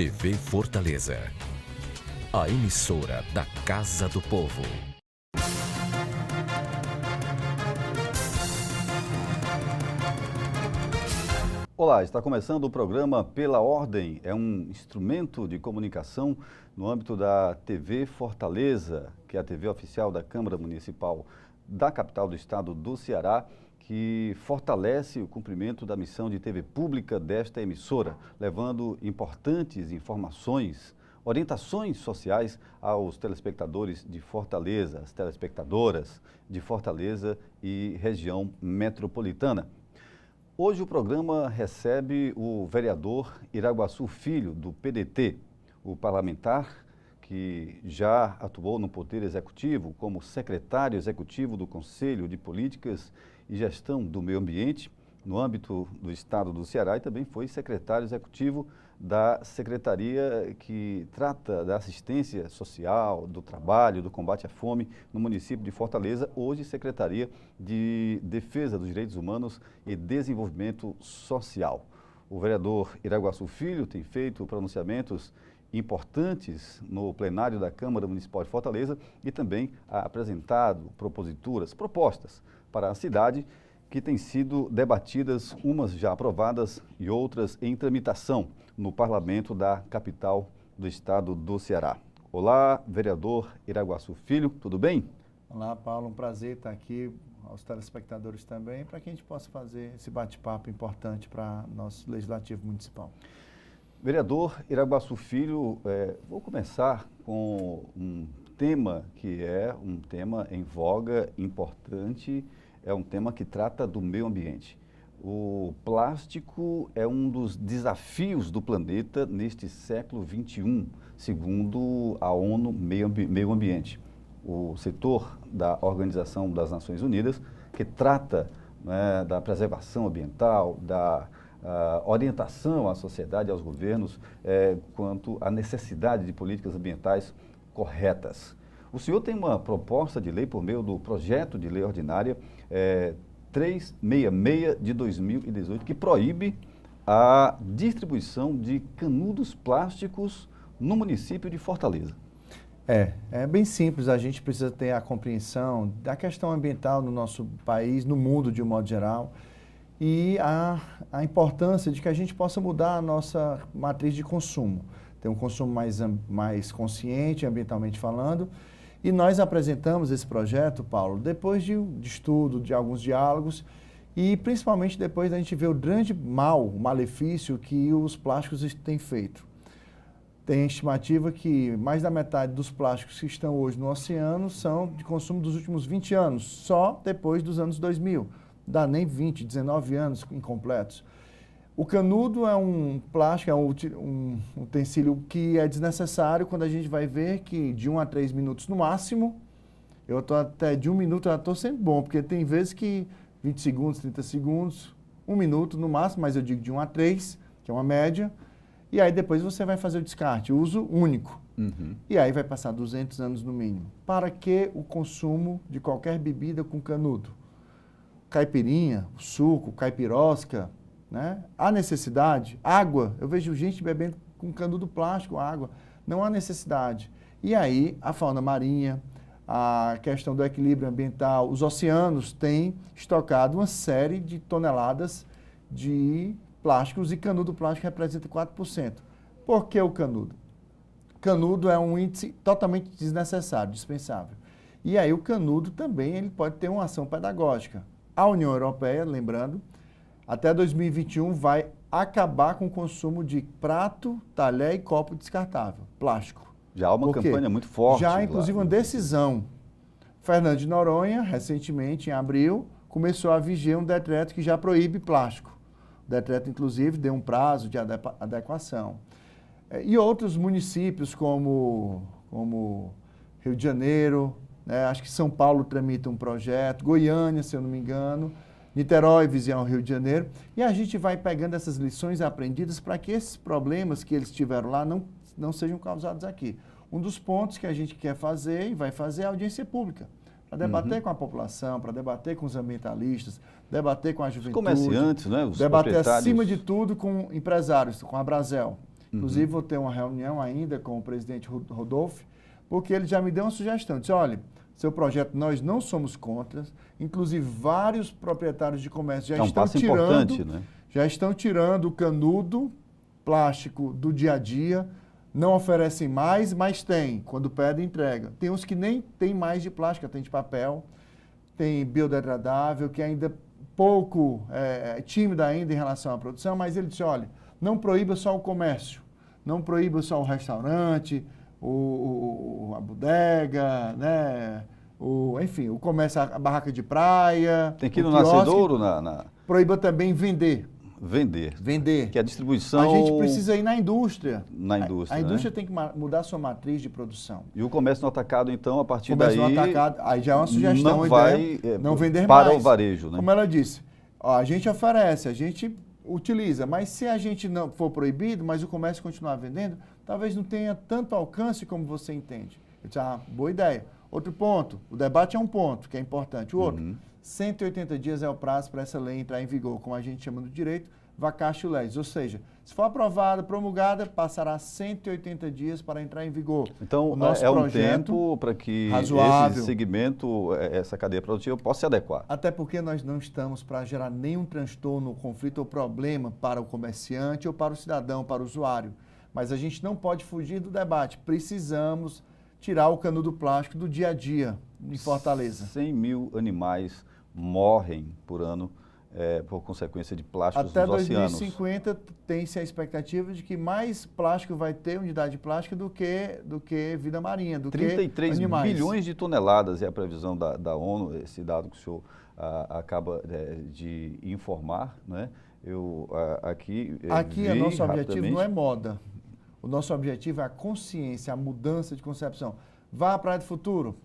TV Fortaleza, a emissora da Casa do Povo. Olá, está começando o programa Pela Ordem. É um instrumento de comunicação no âmbito da TV Fortaleza, que é a TV oficial da Câmara Municipal da capital do estado do Ceará, que fortalece o cumprimento da missão de TV pública desta emissora, levando importantes informações, orientações sociais aos telespectadores de Fortaleza, às telespectadoras de Fortaleza e região metropolitana. Hoje o programa recebe o vereador Iraguaçu Filho, do PDT, o parlamentar que já atuou no Poder Executivo como secretário executivo do Conselho de Políticas e Gestão do Meio Ambiente, no âmbito do estado do Ceará, e também foi secretário executivo da Secretaria que trata da assistência social, do trabalho, do combate à fome no município de Fortaleza, hoje Secretaria de Defesa dos Direitos Humanos e Desenvolvimento Social. O vereador Iraguaçu Filho tem feito pronunciamentos importantes no plenário da Câmara Municipal de Fortaleza e também apresentado propostas para a cidade que têm sido debatidas, umas já aprovadas e outras em tramitação no parlamento da capital do estado do Ceará. Olá, vereador Iraguaçu Filho, tudo bem? Olá, Paulo, um prazer estar aqui, aos telespectadores também, para que a gente possa fazer esse bate-papo importante para nosso Legislativo Municipal. Vereador Iraguaçu Filho, vou começar com um tema que é um tema em voga, importante, é um tema que trata do meio ambiente. O plástico é um dos desafios do planeta neste século XXI, segundo a ONU Meio Ambiente. O setor da Organização das Nações Unidas, que trata, né, da preservação ambiental, da orientação à sociedade e aos governos quanto à necessidade de políticas ambientais corretas. O senhor tem uma proposta de lei por meio do projeto de lei ordinária 366 de 2018, que proíbe a distribuição de canudos plásticos no município de Fortaleza. É bem simples, a gente precisa ter a compreensão da questão ambiental no nosso país, no mundo de um modo geral, e a importância de que a gente possa mudar a nossa matriz de consumo, ter um consumo mais consciente, ambientalmente falando. E nós apresentamos esse projeto, Paulo, depois de estudo, de alguns diálogos e principalmente depois da gente ver o grande o malefício que os plásticos têm feito. Tem estimativa que mais da metade dos plásticos que estão hoje no oceano são de consumo dos últimos 20 anos, só depois dos anos 2000. Dá nem 20, 19 anos incompletos. O canudo é um plástico, é um utensílio que é desnecessário quando a gente vai ver que de 1 a 3 minutos no máximo, eu estou até de 1 minuto, eu estou sempre bom, porque tem vezes que 20 segundos, 30 segundos, 1 minuto no máximo, mas eu digo de 1 a 3, que é uma média, e aí depois você vai fazer o descarte, uso único. E aí vai passar 200 anos no mínimo. Para que o consumo de qualquer bebida com canudo? Caipirinha, suco, caipirosca, né? Há necessidade? Água, eu vejo gente bebendo com canudo plástico, água. Não há necessidade. E aí, a fauna marinha, a questão do equilíbrio ambiental, os oceanos têm estocado uma série de toneladas de plásticos e canudo plástico representa 4%. Por que o canudo? Canudo é um índice totalmente desnecessário, dispensável. E aí o canudo também ele pode ter uma ação pedagógica. A União Europeia, lembrando, até 2021 vai acabar com o consumo de prato, talher e copo descartável, plástico. Já há uma campanha muito forte. Já, inclusive, uma decisão. Fernando de Noronha, recentemente, em abril, começou a viger um decreto que já proíbe plástico. O decreto, inclusive, deu um prazo de adequação. E outros municípios, como Rio de Janeiro, né, acho que São Paulo tramita um projeto, Goiânia, se eu não me engano, Niterói, vizinho ao Rio de Janeiro, e a gente vai pegando essas lições aprendidas para que esses problemas que eles tiveram lá não sejam causados aqui. Um dos pontos que a gente quer fazer e vai fazer é a audiência pública, para debater com a população, para debater com os ambientalistas, debater com a juventude. Os comerciantes, né? Os debater proprietários. acima de tudo com empresários, com a Brasel. Inclusive, vou ter uma reunião ainda com o presidente Rodolfo, porque ele já me deu uma sugestão. Disse, olha, seu projeto nós não somos contra, inclusive vários proprietários de comércio já estão tirando, né? Já estão tirando o canudo plástico do dia a dia, não oferecem mais, mas tem, quando pede, entrega. Tem uns que nem tem mais de plástico, tem de papel, tem biodegradável, que ainda pouco tímida ainda em relação à produção, mas ele disse, olha, não proíba só o comércio, não proíba só o restaurante, a bodega, né? Enfim, o comércio, a barraca de praia. Tem que ir no nascedouro? Proíba também vender. Vender. Que a distribuição... A gente precisa ir na indústria. A né? indústria tem que mudar sua matriz de produção. E o comércio no atacado, então, a partir daí... Comércio no atacado, aí já é uma sugestão, não vai não vender para mais. o varejo, né? Como ela disse, ó, a gente oferece, a gente utiliza, mas se a gente não for proibido, mas o comércio continuar vendendo, talvez não tenha tanto alcance como você entende. Eu disse, boa ideia. Outro ponto, o debate é um ponto, que é importante. O outro, 180 dias é o prazo para essa lei entrar em vigor, como a gente chama no direito, vacatio legis. Ou seja, se for aprovada, promulgada, passará 180 dias para entrar em vigor. Então, um tempo para que razoável, esse segmento, essa cadeia produtiva, possa se adequar. Até porque nós não estamos para gerar nenhum transtorno, conflito ou problema para o comerciante ou para o cidadão, para o usuário. Mas a gente não pode fugir do debate. Precisamos tirar o canudo plástico do dia a dia em Fortaleza. 100 mil animais morrem por ano por consequência de plásticos até nos oceanos. Até 2050 tem-se a expectativa de que mais plástico vai ter, unidade plástica, do que vida marinha, do 33 que animais. bilhões de toneladas é a previsão da ONU, esse dado que o senhor acaba de informar, né? Aqui o nosso objetivo não é moda. O nosso objetivo é a consciência, a mudança de concepção. Vá à Praia do Futuro,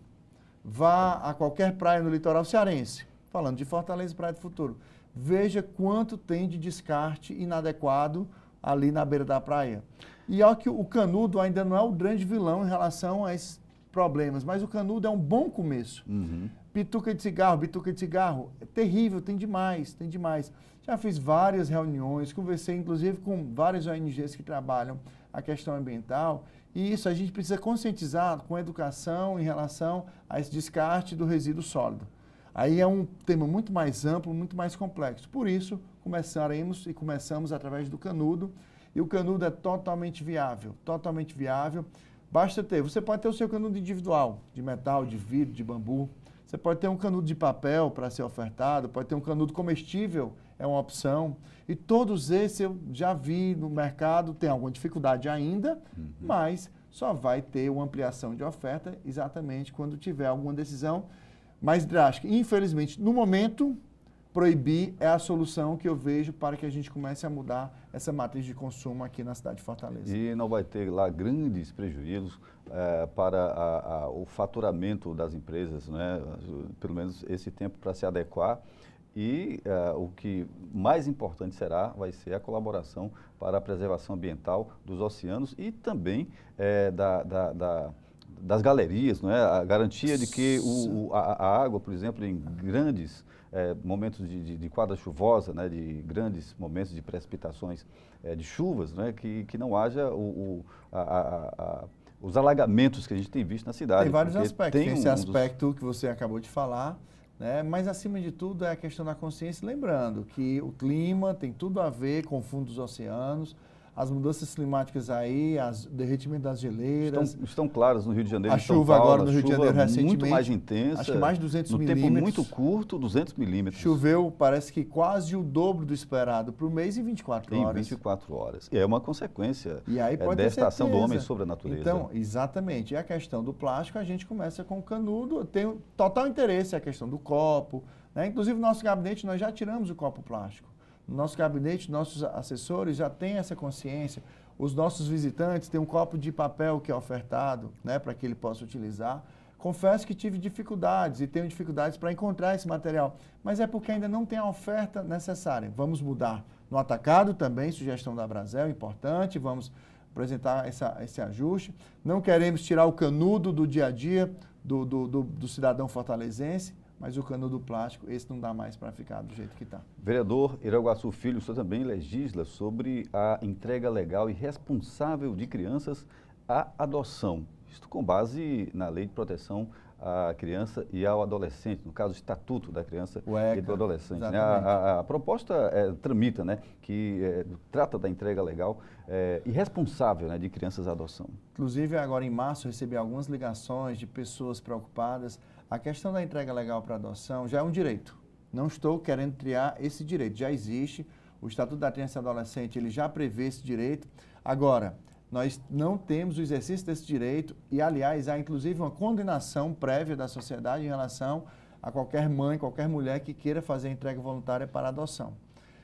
vá a qualquer praia no litoral cearense, falando de Fortaleza e Praia do Futuro. Veja quanto tem de descarte inadequado ali na beira da praia. E olha que o canudo ainda não é o grande vilão em relação a esses problemas, mas o canudo é um bom começo. Bituca de cigarro, é terrível, tem demais. Já fiz várias reuniões, conversei inclusive com várias ONGs que trabalham a questão ambiental, e isso a gente precisa conscientizar com educação em relação a esse descarte do resíduo sólido. Aí é um tema muito mais amplo, muito mais complexo. Por isso, começamos através do canudo, e o canudo é totalmente viável. Basta ter, você pode ter o seu canudo individual, de metal, de vidro, de bambu. Você pode ter um canudo de papel para ser ofertado, pode ter um canudo comestível, é uma opção. E todos esses eu já vi no mercado, tem alguma dificuldade ainda, mas só vai ter uma ampliação de oferta exatamente quando tiver alguma decisão mais drástica. Infelizmente, no momento, proibir é a solução que eu vejo para que a gente comece a mudar essa matriz de consumo aqui na cidade de Fortaleza. E não vai ter lá grandes prejuízos para o faturamento das empresas, né? Pelo menos esse tempo para se adequar. E o que mais importante vai ser a colaboração para a preservação ambiental dos oceanos e também das galerias, não é? A garantia de que a água, por exemplo, em grandes momentos de quadra chuvosa, né, de grandes momentos de precipitações de chuvas, né, que não haja os alagamentos que a gente tem visto na cidade. Tem vários aspectos. Tem esse aspecto que você acabou de falar, né, mas acima de tudo é a questão da consciência, lembrando que o clima tem tudo a ver com o fundo dos oceanos, as mudanças climáticas aí, o derretimento das geleiras. Estão claras no Rio de Janeiro, a chuva agora no Rio de Janeiro recentemente. Muito mais intensa. Acho que mais de 200 milímetros. No tempo muito curto, 200 milímetros. Choveu, parece que quase o dobro do esperado para o mês em 24 horas. Em 24 horas. E é uma consequência dessa ação do homem sobre a natureza. Então, exatamente. E a questão do plástico, a gente começa com o canudo. Tem total interesse a questão do copo, né? Inclusive, no nosso gabinete, nós já tiramos o copo plástico. No nosso gabinete, nossos assessores já têm essa consciência. Os nossos visitantes têm um copo de papel que é ofertado, né, para que ele possa utilizar. Confesso que tive dificuldades e tenho dificuldades para encontrar esse material, mas é porque ainda não tem a oferta necessária. Vamos mudar. No atacado também, sugestão da Brasel, importante, vamos apresentar esse ajuste. Não queremos tirar o canudo do dia a dia do cidadão fortalezense. mas o canudo plástico, esse não dá mais para ficar do jeito que está. Vereador Iraguaçu Filho, o senhor também legisla sobre a entrega legal e responsável de crianças à adoção. Isto com base na Lei de Proteção à Criança e ao Adolescente, no caso, o Estatuto da Criança e do Adolescente. Né? A proposta tramita, né, que trata da entrega legal e responsável, né, de crianças à adoção. Inclusive, agora em março, eu recebi algumas ligações de pessoas preocupadas. A questão da entrega legal para adoção já é um direito. Não estou querendo criar esse direito, já existe. O Estatuto da Criança e Adolescente ele já prevê esse direito. Agora, nós não temos o exercício desse direito e, aliás, há inclusive uma condenação prévia da sociedade em relação a qualquer mãe, qualquer mulher que queira fazer a entrega voluntária para adoção.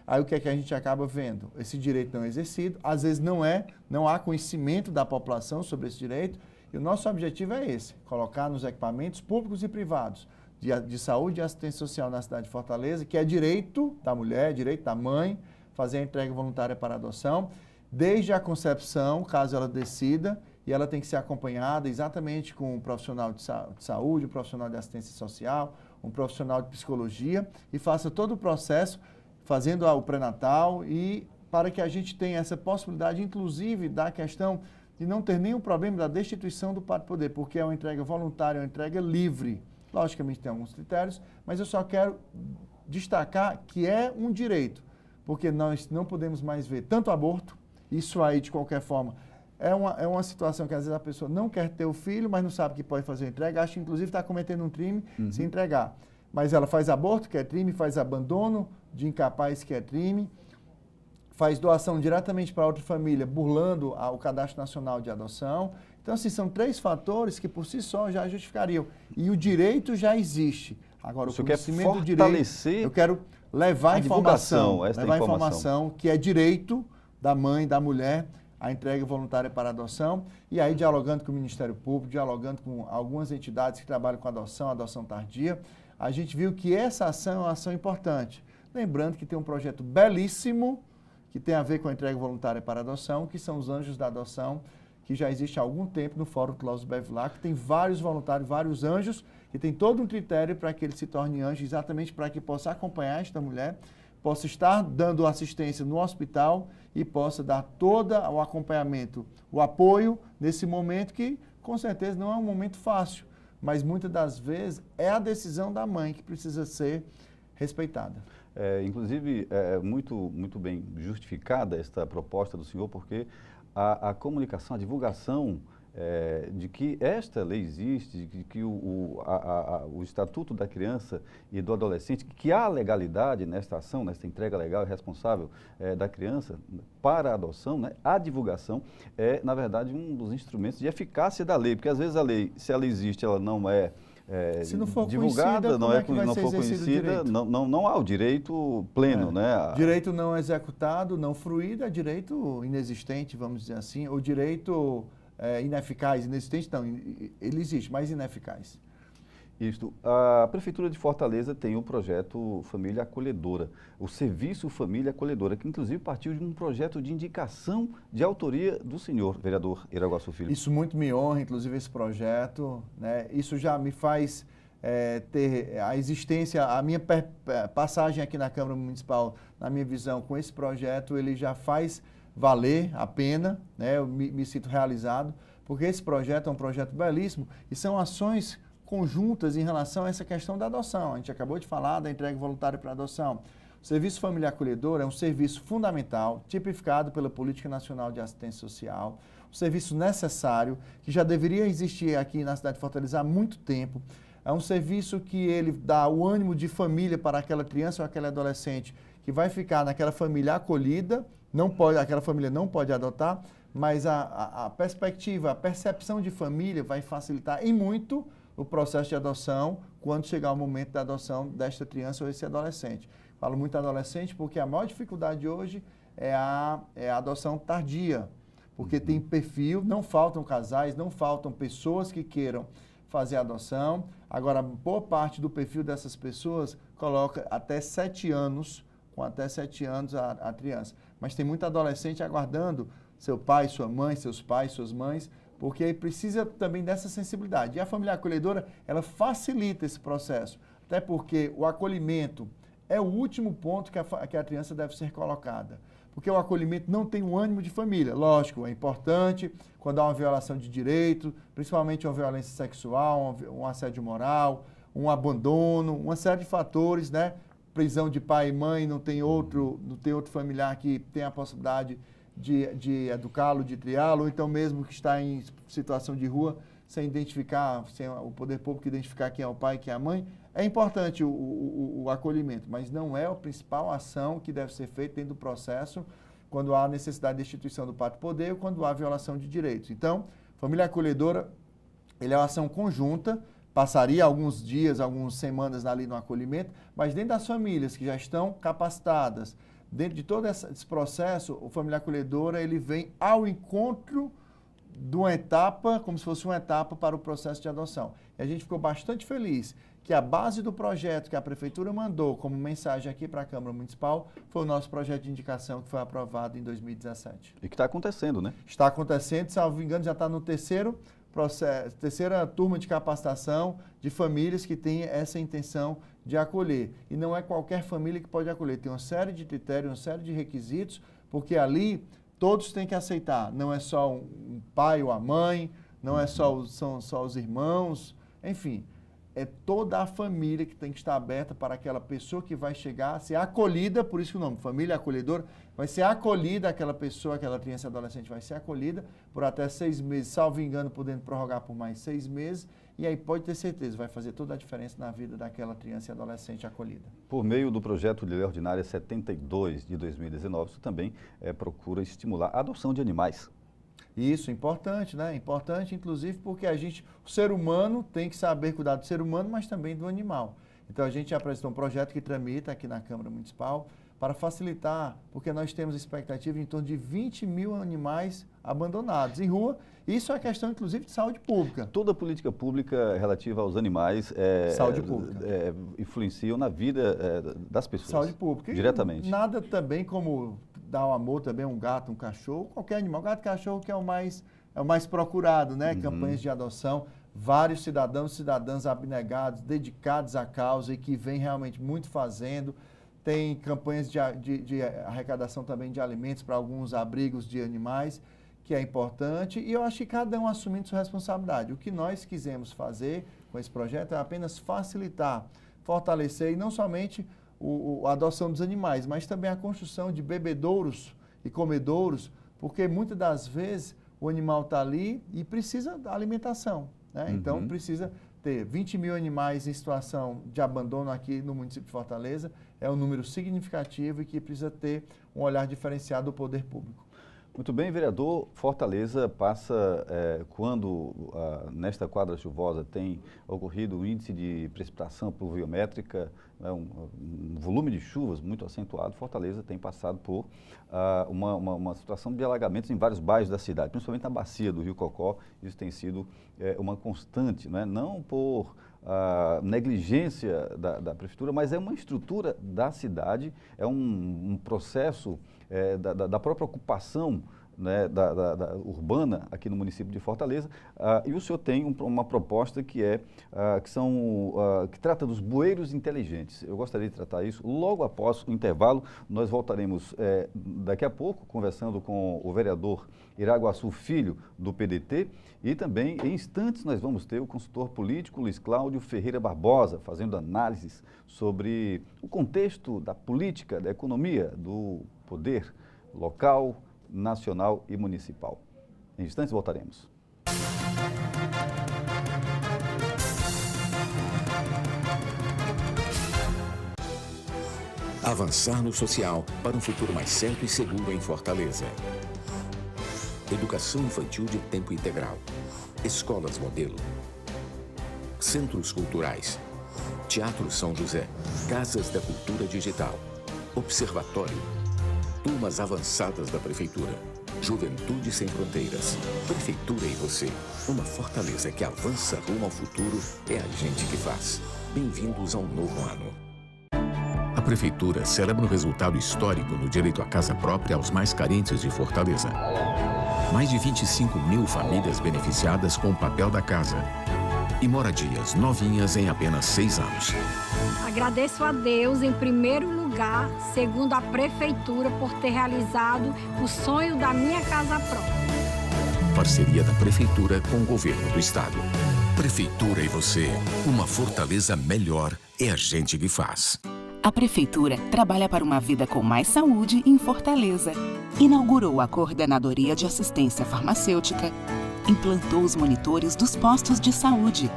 Aí o que é que a gente acaba vendo? Esse direito não é exercido, às vezes não há conhecimento da população sobre esse direito e o nosso objetivo é esse, colocar nos equipamentos públicos e privados de saúde e assistência social na cidade de Fortaleza, que é direito da mulher, direito da mãe, fazer a entrega voluntária para adoção, desde a concepção, caso ela decida, e ela tem que ser acompanhada exatamente com um profissional de saúde, um profissional de assistência social, um profissional de psicologia, e faça todo o processo, fazendo o pré-natal, e para que a gente tenha essa possibilidade, inclusive, da questão de não ter nenhum problema da destituição do pátrio poder, porque é uma entrega voluntária, é uma entrega livre. Logicamente tem alguns critérios, mas eu só quero destacar que é um direito, porque nós não podemos mais ver tanto aborto. Isso aí, de qualquer forma, é uma situação que às vezes a pessoa não quer ter o filho, mas não sabe que pode fazer a entrega, acha que inclusive está cometendo um crime se entregar. Mas ela faz aborto, que é crime, faz abandono de incapaz, que é crime, faz doação diretamente para outra família, burlando o Cadastro Nacional de Adoção. Então, assim, são 3 fatores que por si só já justificariam. E o direito já existe. Agora, o conhecimento do direito, eu quero levar a informação, que é direito da mãe, da mulher, a entrega voluntária para adoção, e aí dialogando com o Ministério Público, dialogando com algumas entidades que trabalham com adoção tardia, a gente viu que essa ação é uma ação importante. Lembrando que tem um projeto belíssimo que tem a ver com a entrega voluntária para adoção, que são os Anjos da Adoção, que já existe há algum tempo no Fórum Cláudio Bevilacqua, que tem vários voluntários, vários anjos, e tem todo um critério para que ele se torne anjo, exatamente para que possa acompanhar esta mulher, possa estar dando assistência no hospital e possa dar todo o acompanhamento, o apoio nesse momento que, com certeza, não é um momento fácil, mas muitas das vezes é a decisão da mãe que precisa ser respeitada. Inclusive, é muito bem justificada esta proposta do senhor, porque a comunicação, a divulgação de que esta lei existe, de que o Estatuto da Criança e do Adolescente, que há legalidade nesta ação, nesta entrega legal e responsável da criança para a adoção, né? A divulgação é, na verdade, um dos instrumentos de eficácia da lei, porque às vezes a lei, se ela existe, ela não é se não for divulgada, não for conhecida, não há o direito pleno, né? Direito não executado, não fruído, é direito inexistente, vamos dizer assim, ou direito ineficaz, inexistente não, ele existe, mas ineficaz. Isto, a Prefeitura de Fortaleza tem o projeto Família Acolhedora, o Serviço Família Acolhedora, que inclusive partiu de um projeto de indicação de autoria do senhor, vereador Iraguaçu Filho. Isso muito me honra, inclusive esse projeto, né? Isso já me faz ter a existência, a minha passagem aqui na Câmara Municipal, na minha visão, com esse projeto, ele já faz valer a pena, né? Eu me sinto realizado, porque esse projeto é um projeto belíssimo e são ações conjuntas em relação a essa questão da adoção. A gente acabou de falar da entrega voluntária para adoção. O Serviço Família Acolhedora é um serviço fundamental, tipificado pela Política Nacional de Assistência Social, um serviço necessário, que já deveria existir aqui na cidade de Fortaleza há muito tempo. É um serviço que ele dá o ânimo de família para aquela criança ou aquele adolescente que vai ficar naquela família acolhida, aquela família não pode adotar, mas a perspectiva, a percepção de família vai facilitar em muito o processo de adoção quando chegar o momento da adoção desta criança ou esse adolescente. Falo muito adolescente porque a maior dificuldade hoje é a adoção tardia, porque tem perfil, não faltam casais, não faltam pessoas que queiram fazer a adoção. Agora, boa parte do perfil dessas pessoas coloca até 7 anos, com até 7 anos a criança. Mas tem muito adolescente aguardando seu pai, sua mãe, seus pais, suas mães, porque precisa também dessa sensibilidade. E a família acolhedora, ela facilita esse processo, até porque o acolhimento é o último ponto que a criança deve ser colocada. Porque o acolhimento não tem um ânimo de família. Lógico, é importante quando há uma violação de direito, principalmente uma violência sexual, um assédio moral, um abandono, uma série de fatores, né? Prisão de pai e mãe, não tem outro familiar que tem a possibilidade de educá-lo, de triá-lo, ou então mesmo que está em situação de rua, sem identificar, sem o poder público identificar quem é o pai e quem é a mãe. É importante o acolhimento, mas não é a principal ação que deve ser feita dentro do processo quando há necessidade de instituição do pátrio poder ou quando há violação de direitos. Então, família acolhedora, ele é uma ação conjunta, passaria alguns dias, algumas semanas ali no acolhimento, mas dentro das famílias que já estão capacitadas, dentro de todo esse processo, o família acolhedora, ele vem ao encontro de uma etapa, como se fosse uma etapa para o processo de adoção. E a gente ficou bastante feliz que a base do projeto que a Prefeitura mandou como mensagem aqui para a Câmara Municipal foi o nosso projeto de indicação que foi aprovado em 2017. E que está acontecendo, né? Está acontecendo, salvo engano, já está no terceira turma de capacitação de famílias que têm essa intenção de acolher. E não é qualquer família que pode acolher, tem uma série de critérios, uma série de requisitos, porque ali todos têm que aceitar, não é só um pai ou a mãe, não é são só os irmãos, enfim, é toda a família que tem que estar aberta para aquela pessoa que vai chegar, ser acolhida, por isso que o nome, família acolhedora, vai ser acolhida aquela pessoa, aquela criança e adolescente vai ser acolhida por até 6 meses, salvo engano, podendo prorrogar por mais 6 meses, e aí pode ter certeza, vai fazer toda a diferença na vida daquela criança e adolescente acolhida. Por meio do projeto de lei ordinária 72 de 2019, isso também procura estimular a adoção de animais. Isso, importante, né? Importante, inclusive, porque o ser humano tem que saber cuidar do ser humano, mas também do animal. Então, a gente apresentou um projeto que tramita aqui na Câmara Municipal para facilitar, porque nós temos expectativa em torno de 20 mil animais abandonados em rua. Isso é questão, inclusive, de saúde pública. Toda política pública relativa aos animais saúde pública. Influenciam na vida das pessoas. Saúde pública. Diretamente. E nada também como dar um amor também a um gato, um cachorro, qualquer animal. Gato e cachorro que é o mais procurado, né? Campanhas de adoção. Vários cidadãos e cidadãs abnegados, dedicados à causa e que vêm realmente muito fazendo. Tem campanhas de arrecadação também de alimentos para alguns abrigos de animais, que é importante. E eu acho que cada um assumindo sua responsabilidade. O que nós quisemos fazer com esse projeto é apenas facilitar, fortalecer, e não somente a adoção dos animais, mas também a construção de bebedouros e comedouros, porque muitas das vezes o animal está ali e precisa da alimentação, né? Então precisa ter 20 mil animais em situação de abandono aqui no município de Fortaleza, é um número significativo e que precisa ter um olhar diferenciado do poder público. Muito bem, vereador. Fortaleza passa, quando nesta quadra chuvosa tem ocorrido um índice de precipitação pluviométrica, um volume de chuvas muito acentuado, Fortaleza tem passado por uma situação de alagamentos em vários bairros da cidade, principalmente na bacia do Rio Cocó. Isso tem sido uma constante, não por negligência da prefeitura, mas é uma estrutura da cidade, é um processo da própria ocupação, né, urbana aqui no município de Fortaleza, e o senhor tem uma proposta que trata dos bueiros inteligentes. Eu gostaria de tratar isso logo após o intervalo. Nós voltaremos daqui a pouco conversando com o vereador Iraguaçu Filho, do PDT, e também em instantes nós vamos ter o consultor político Luiz Cláudio Ferreira Barbosa fazendo análises sobre o contexto da política, da economia, do poder local, nacional e municipal. Em instantes voltaremos. Avançar no social para um futuro mais certo e seguro em Fortaleza. Educação infantil de tempo integral. Escolas modelo. Centros culturais. Teatro São José. Casas da Cultura Digital. Observatório. Turmas avançadas da Prefeitura. Juventude Sem Fronteiras. Prefeitura e você. Uma Fortaleza que avança rumo ao futuro é a gente que faz. Bem-vindos ao novo ano. A Prefeitura celebra um resultado histórico no direito à casa própria aos mais carentes de Fortaleza. Mais de 25 mil famílias beneficiadas com o papel da casa. e moradias novinhas em apenas 6 anos. Agradeço a Deus, em primeiro lugar, segundo a Prefeitura, por ter realizado o sonho da minha casa própria. Parceria da Prefeitura com o Governo do Estado. Prefeitura e você, uma fortaleza melhor é a gente que faz. A Prefeitura trabalha para uma vida com mais saúde em Fortaleza. Inaugurou a Coordenadoria de Assistência Farmacêutica, implantou os monitores dos postos de saúde,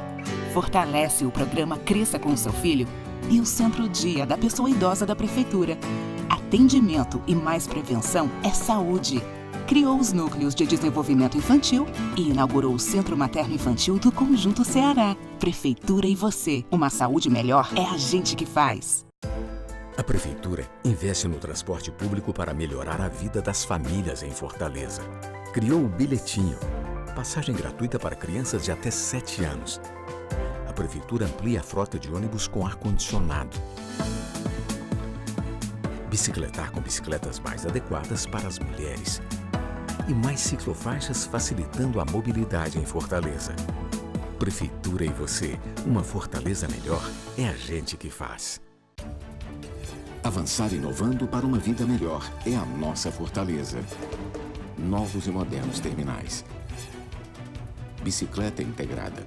fortalece o programa Cresça com o Seu Filho e o Centro Dia da Pessoa Idosa da Prefeitura. Atendimento e mais prevenção é saúde. Criou os núcleos de desenvolvimento infantil e inaugurou o Centro Materno Infantil do Conjunto Ceará. Prefeitura e você, uma saúde melhor é a gente que faz. A Prefeitura investe no transporte público para melhorar a vida das famílias em Fortaleza. Criou o Bilhetinho, passagem gratuita para crianças de até 7 anos. A Prefeitura amplia a frota de ônibus com ar-condicionado. Bicicletar com bicicletas mais adequadas para as mulheres. E mais ciclofaixas facilitando a mobilidade em Fortaleza. Prefeitura e você, uma Fortaleza melhor é a gente que faz. Avançar inovando para uma vida melhor é a nossa Fortaleza. Novos e modernos terminais. Bicicleta integrada.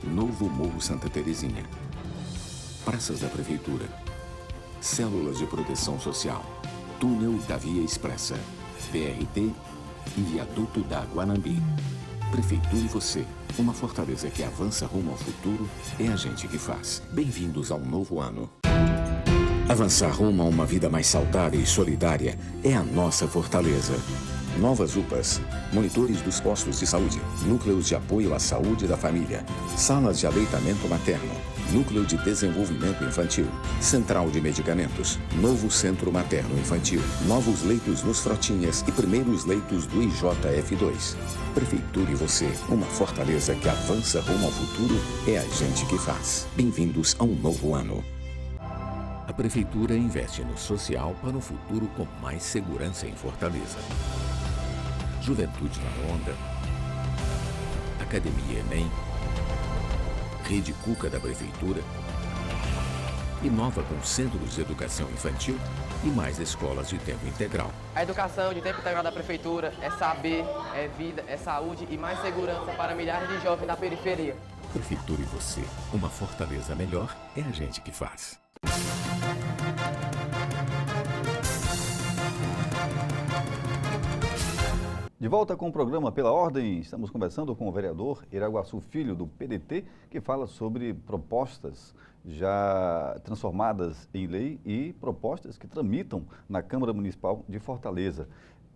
Novo Morro Santa Terezinha. Praças da Prefeitura. Células de proteção social. Túnel da Via Expressa. BRT e Viaduto da Guanambi. Prefeitura e você, uma Fortaleza que avança rumo ao futuro, é a gente que faz. Bem-vindos ao novo ano. Avançar rumo a uma vida mais saudável e solidária é a nossa Fortaleza. Novas UPAs, monitores dos postos de saúde, núcleos de apoio à saúde da família, salas de aleitamento materno, núcleo de desenvolvimento infantil, central de medicamentos, novo centro materno infantil, novos leitos nos Frotinhas e primeiros leitos do IJF2. Prefeitura e você, uma Fortaleza que avança rumo ao futuro, é a gente que faz. Bem-vindos a um novo ano. A Prefeitura investe no social para um futuro com mais segurança em Fortaleza. Juventude na Onda, Academia Enem, Rede Cuca da Prefeitura, inova com centros de educação infantil e mais escolas de tempo integral. A educação de tempo integral da Prefeitura é saber, é vida, é saúde e mais segurança para milhares de jovens da periferia. Prefeitura e você, uma Fortaleza melhor é a gente que faz. De volta com o programa Pela Ordem, estamos conversando com o vereador Iraguaçu Filho, do PDT, que fala sobre propostas já transformadas em lei e propostas que tramitam na Câmara Municipal de Fortaleza.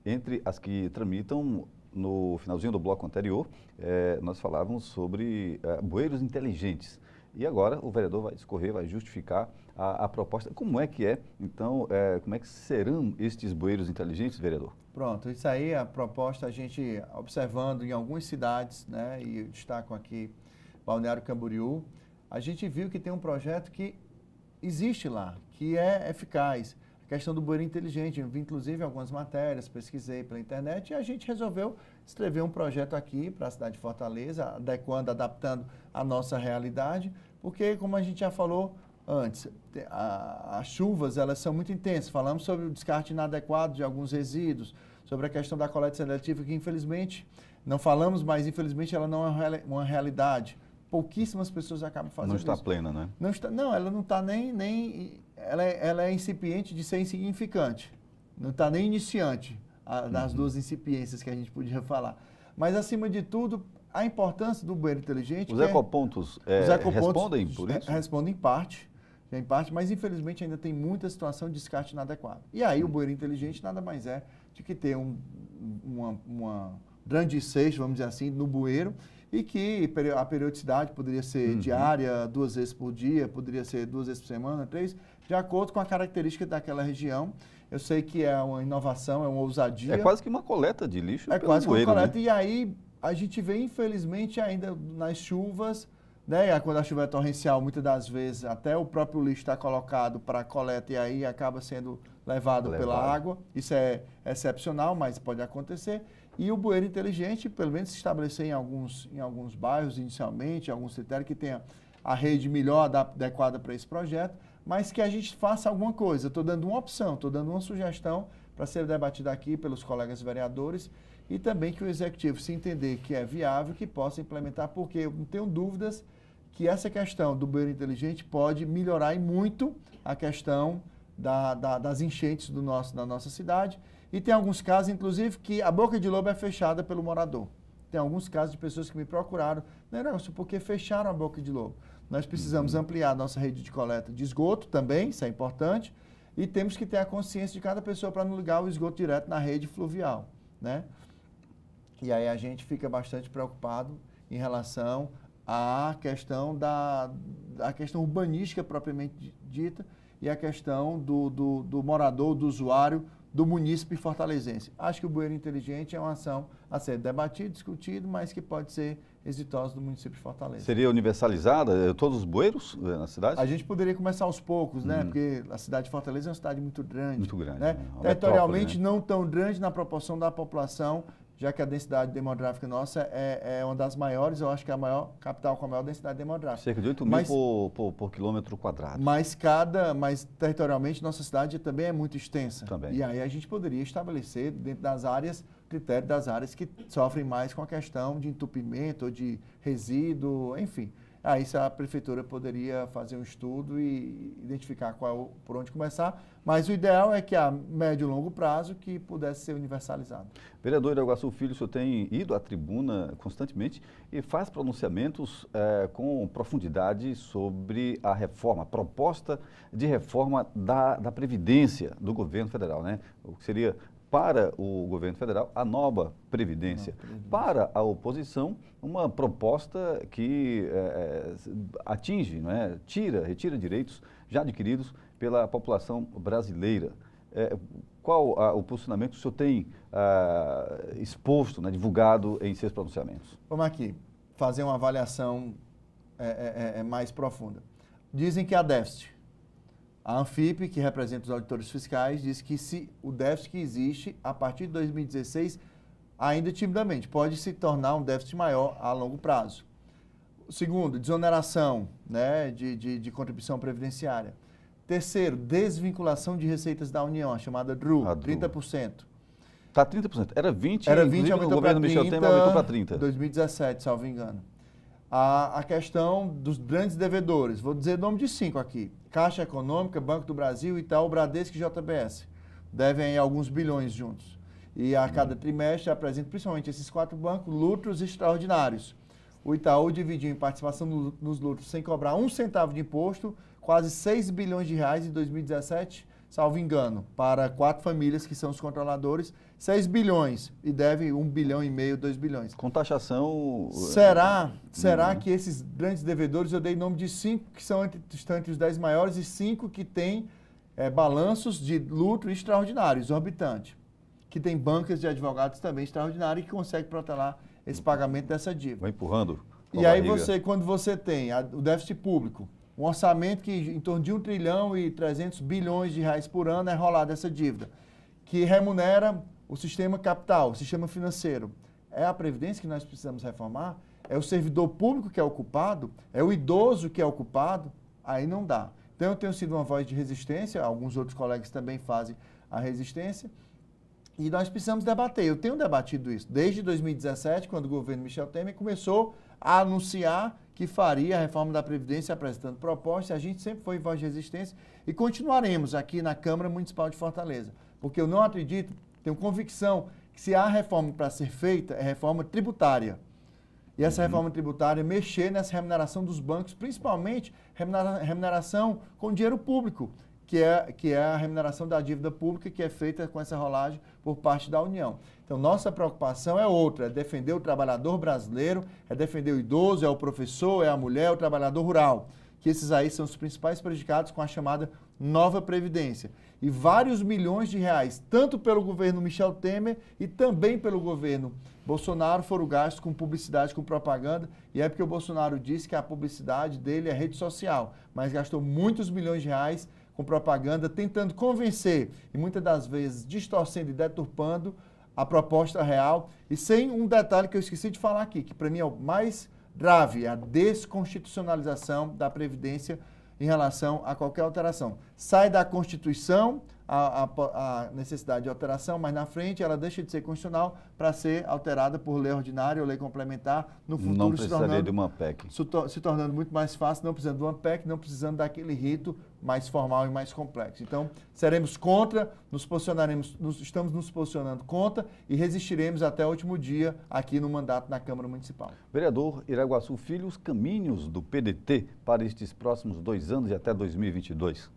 Entre as que tramitam, no finalzinho do bloco anterior, nós falávamos sobre bueiros inteligentes. E agora o vereador vai discorrer, vai justificar a proposta. Como é que é, então, como é que serão estes bueiros inteligentes, vereador? Pronto, isso aí, a proposta, a gente observando em algumas cidades, né, e eu destaco aqui Balneário Camboriú, a gente viu que tem um projeto que existe lá, que é eficaz. A questão do bueiro inteligente, eu vi inclusive algumas matérias, pesquisei pela internet e a gente resolveu escrever um projeto aqui para a cidade de Fortaleza, adequando, adaptando a nossa realidade, porque como a gente já falou antes, as chuvas elas são muito intensas. Falamos sobre o descarte inadequado de alguns resíduos, sobre a questão da coleta seletiva, que infelizmente não falamos, mas infelizmente ela não é uma realidade. Pouquíssimas pessoas acabam fazendo isso. Não está plena, né? Não, ela não está nem ela é incipiente de ser insignificante. Não está nem iniciante das duas incipiências que a gente podia falar. Mas, acima de tudo, a importância do bueiro inteligente... Os ecopontos respondem por isso? Respondem em parte, mas infelizmente ainda tem muita situação de descarte inadequado. E aí o bueiro inteligente nada mais é de que ter uma grande cesto, vamos dizer assim, no bueiro, e que a periodicidade poderia ser diária, 2 vezes por dia, poderia ser 2 vezes por semana, 3, de acordo com a característica daquela região. Eu sei que é uma inovação, é uma ousadia. É quase que uma coleta de lixo pelo quase bueiro, uma coleta, né? E aí a gente vê, infelizmente, ainda nas chuvas, né? Quando a chuva é torrencial, muitas das vezes até o próprio lixo está colocado para coleta e aí acaba sendo levado pela água. Isso é excepcional, mas pode acontecer. E o bueiro inteligente, pelo menos se estabelecer em alguns bairros inicialmente, alguns critérios que tenha a rede melhor adequada para esse projeto, mas que a gente faça alguma coisa. Estou dando uma opção, estou dando uma sugestão para ser debatida aqui pelos colegas vereadores e também que o Executivo, se entender que é viável, que possa implementar, porque eu não tenho dúvidas que essa questão do bueiro inteligente pode melhorar e muito a questão das enchentes da nossa cidade. E tem alguns casos, inclusive, que a boca de lobo é fechada pelo morador. Tem alguns casos de pessoas que me procuraram, Nelson, porque fecharam a boca de lobo. Nós precisamos ampliar a nossa rede de coleta de esgoto também, isso é importante, e temos que ter a consciência de cada pessoa para não ligar o esgoto direto na rede fluvial, né? E aí a gente fica bastante preocupado em relação à questão a questão urbanística propriamente dita e a questão do morador, do usuário, do munícipe fortalezense. Acho que o bueiro inteligente é uma ação a ser debatida, discutida, mas que pode ser exitosa do município de Fortaleza. Seria universalizada todos os bueiros na cidade? A gente poderia começar aos poucos, né? Porque a cidade de Fortaleza é uma cidade muito grande. Muito grande, né? né? Territorialmente Metrópole, né? não tão grande na proporção da população, já que a densidade demográfica nossa é uma das maiores, eu acho que é a maior capital com a maior densidade demográfica. Cerca de 8 mil por quilômetro quadrado. Mas territorialmente nossa cidade também é muito extensa. Também. E aí a gente poderia estabelecer dentro das áreas, critério das áreas que sofrem mais com a questão de entupimento ou de resíduo, enfim. Aí a prefeitura poderia fazer um estudo e identificar por onde começar, mas o ideal é que a médio e longo prazo que pudesse ser universalizado. Vereador Iraguaçu Filho, o senhor tem ido à tribuna constantemente e faz pronunciamentos com profundidade sobre a reforma, a proposta de reforma da Previdência do governo federal, né? O que seria para o governo federal a nova Previdência. Para a oposição, uma proposta que atinge, não é? Retira direitos já adquiridos pela população brasileira. Qual o posicionamento que o senhor tem exposto, né, divulgado em seus pronunciamentos? Vamos aqui fazer uma avaliação mais profunda. Dizem que há déficit. A Anfip, que representa os auditores fiscais, diz que o déficit que existe a partir de 2016, ainda timidamente, pode se tornar um déficit maior a longo prazo. Segundo, desoneração, né, de contribuição previdenciária. Terceiro, desvinculação de receitas da União, a chamada DRU, 30%. Está 30%. Era 20%, Era 20%, aumentou o governo Michel Temer aumentou para 30%. Em 2017, salvo engano. A questão dos grandes devedores, vou dizer o nome de 5 aqui. Caixa Econômica, Banco do Brasil, Itaú, Bradesco e JBS. Devem aí alguns bilhões juntos. E a cada trimestre apresenta, principalmente esses 4 bancos, lucros extraordinários. O Itaú dividiu em participação nos lucros sem cobrar 1 centavo de imposto, quase 6 bilhões de reais em 2017, salvo engano, para 4 famílias que são os controladores, 6 bilhões e deve 1,5 bilhão, 2 bilhões. Com taxação... Será que esses grandes devedores, eu dei nome de 5 que são entre os 10 maiores e 5 que têm balanços de lucro extraordinário, exorbitante, que tem bancas de advogados também extraordinárias e que conseguem protelar esse pagamento dessa dívida. Vai empurrando. E aí quando você tem o déficit público, um orçamento que em torno de 1 trilhão e 300 bilhões de reais por ano é rolado essa dívida, que remunera o sistema capital, o sistema financeiro. É a Previdência que nós precisamos reformar? É o servidor público que é ocupado? É o idoso que é ocupado? Aí não dá. Então eu tenho sido uma voz de resistência, alguns outros colegas também fazem a resistência, e nós precisamos debater. Eu tenho debatido isso desde 2017, quando o governo Michel Temer começou a anunciar que faria a reforma da Previdência apresentando propostas. A gente sempre foi voz de resistência e continuaremos aqui na Câmara Municipal de Fortaleza, porque eu não acredito, tenho convicção que se há reforma para ser feita, é reforma tributária. E essa reforma tributária mexer nessa remuneração dos bancos, principalmente remuneração com dinheiro público, que é a remuneração da dívida pública que é feita com essa rolagem por parte da União. Então, nossa preocupação é outra, é defender o trabalhador brasileiro, é defender o idoso, é o professor, é a mulher, é o trabalhador rural, que esses aí são os principais prejudicados com a chamada nova Previdência. E vários milhões de reais, tanto pelo governo Michel Temer e também pelo governo Bolsonaro, foram gastos com publicidade, com propaganda, e é porque o Bolsonaro disse que a publicidade dele é rede social, mas gastou muitos milhões de reais com propaganda, tentando convencer e muitas das vezes distorcendo e deturpando a proposta real. E sem um detalhe que eu esqueci de falar aqui, que para mim é o mais grave, a desconstitucionalização da Previdência em relação a qualquer alteração. Sai da Constituição a necessidade de alteração, mas na frente ela deixa de ser constitucional para ser alterada por lei ordinária ou lei complementar no futuro. Não precisaria de uma PEC. Se tornando muito mais fácil, não precisando de uma PEC, não precisando daquele rito mais formal e mais complexo. Então, seremos contra, estamos nos posicionando contra e resistiremos até o último dia aqui no mandato na Câmara Municipal. Vereador Iraguaçu Filho, os caminhos do PDT para estes próximos 2 anos e até 2022?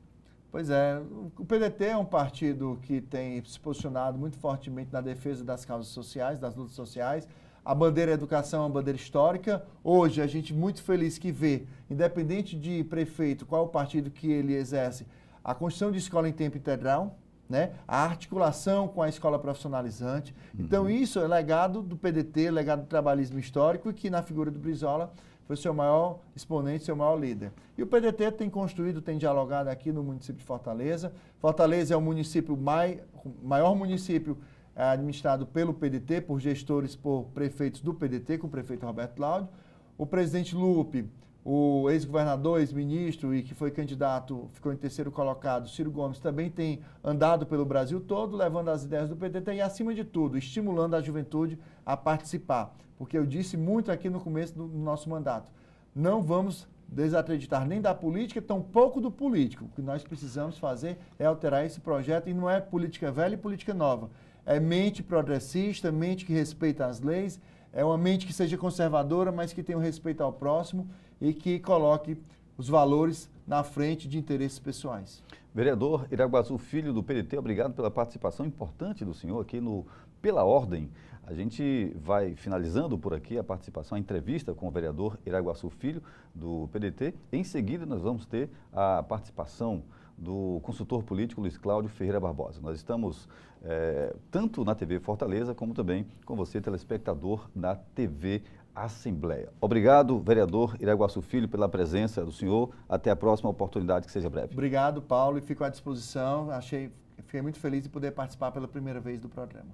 Pois é, o PDT é um partido que tem se posicionado muito fortemente na defesa das causas sociais, das lutas sociais. A bandeira educação é uma bandeira histórica. Hoje, a gente muito feliz que vê, independente de prefeito, qual o partido que ele exerce, a construção de escola em tempo integral, né? A articulação com a escola profissionalizante. Então, isso é legado do PDT, legado do trabalhismo histórico, e que na figura do Brizola foi seu maior exponente, seu maior líder. E o PDT tem construído, tem dialogado aqui no município de Fortaleza. Fortaleza é o maior município administrado pelo PDT, por gestores, por prefeitos do PDT, com o prefeito Roberto Cláudio. O presidente Lupe, o ex-governador, ex-ministro e que foi candidato, ficou em terceiro colocado, Ciro Gomes, também tem andado pelo Brasil todo, levando as ideias do PDT e, acima de tudo, estimulando a juventude a participar. Porque eu disse muito aqui no começo do nosso mandato, não vamos desacreditar nem da política, tampouco do político. O que nós precisamos fazer é alterar esse projeto, e não é política velha e política nova. É mente progressista, mente que respeita as leis, é uma mente que seja conservadora, mas que tenha um respeito ao próximo e que coloque os valores na frente de interesses pessoais. Vereador Iraguaçu Filho, do PDT, obrigado pela participação importante do senhor aqui no Pela Ordem. A gente vai finalizando por aqui a participação, a entrevista com o vereador Iraguaçu Filho, do PDT. Em seguida, nós vamos ter a participação do consultor político Luiz Cláudio Ferreira Barbosa. Nós estamos tanto na TV Fortaleza, como também com você, telespectador da TV Assembleia. Obrigado, vereador Iraguaçu Filho, pela presença do senhor. Até a próxima oportunidade, que seja breve. Obrigado, Paulo, e fico à disposição. Fiquei muito feliz de poder participar pela primeira vez do programa.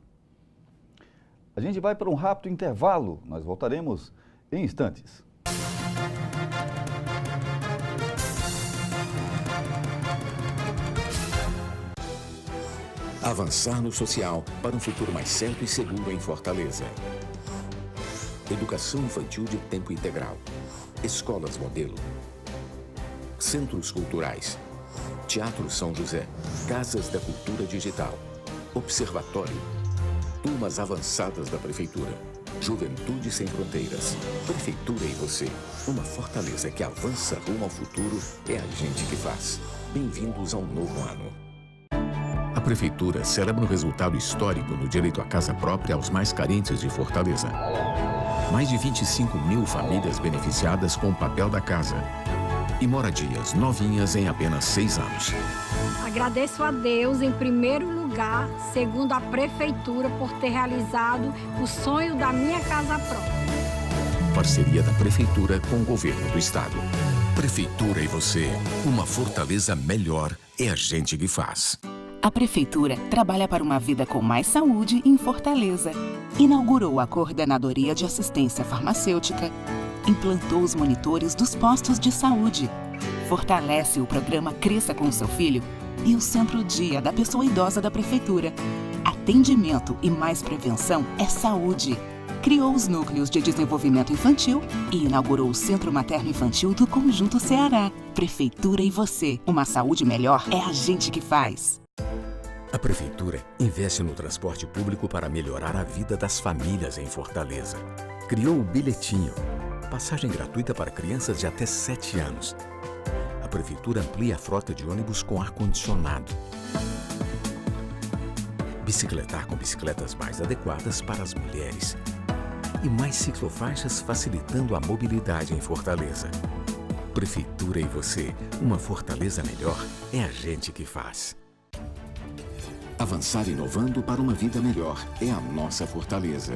A gente vai para um rápido intervalo. Nós voltaremos em instantes. Avançar no social para um futuro mais certo e seguro em Fortaleza. Educação infantil de tempo integral. Escolas modelo. Centros culturais. Teatro São José. Casas da Cultura Digital. Observatório. Turmas avançadas da Prefeitura. Juventude Sem Fronteiras. Prefeitura e você. Uma Fortaleza que avança rumo ao futuro é a gente que faz. Bem-vindos ao novo ano. A Prefeitura celebra um resultado histórico no direito à casa própria aos mais carentes de Fortaleza. Mais de 25 mil famílias beneficiadas com o papel da casa. E moradias novinhas em apenas 6 anos. Agradeço a Deus, em primeiro lugar, segundo a Prefeitura, por ter realizado o sonho da minha casa própria. Parceria da Prefeitura com o Governo do Estado. Prefeitura e você. Uma Fortaleza melhor é a gente que faz. A Prefeitura trabalha para uma vida com mais saúde em Fortaleza. Inaugurou a Coordenadoria de Assistência Farmacêutica, implantou os monitores dos postos de saúde, fortalece o programa Cresça com seu Filho e o Centro-Dia da Pessoa Idosa da Prefeitura. Atendimento e mais prevenção é saúde. Criou os núcleos de desenvolvimento infantil e inaugurou o Centro Materno Infantil do Conjunto Ceará. Prefeitura e você. Uma saúde melhor é a gente que faz. A Prefeitura investe no transporte público para melhorar a vida das famílias em Fortaleza. Criou o bilhetinho, passagem gratuita para crianças de até 7 anos. A Prefeitura amplia a frota de ônibus com ar-condicionado. Bicicletar com bicicletas mais adequadas para as mulheres. E mais ciclofaixas facilitando a mobilidade em Fortaleza. Prefeitura e você, uma Fortaleza melhor é a gente que faz. Avançar inovando para uma vida melhor é a nossa Fortaleza.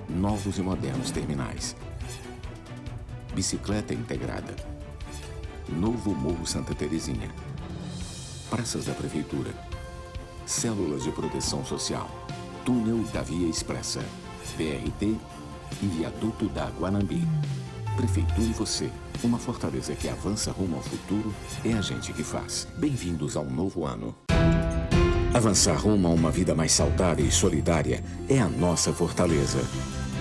Novos e modernos terminais. Bicicleta integrada. Novo Morro Santa Terezinha. praças da Prefeitura, células de proteção social, túnel da Via Expressa, BRT e viaduto da Guanambi. Prefeitura e você, uma fortaleza que avança rumo ao futuro, é a gente que faz. Bem-vindos ao novo ano. Avançar rumo a uma vida mais saudável e solidária é a nossa fortaleza.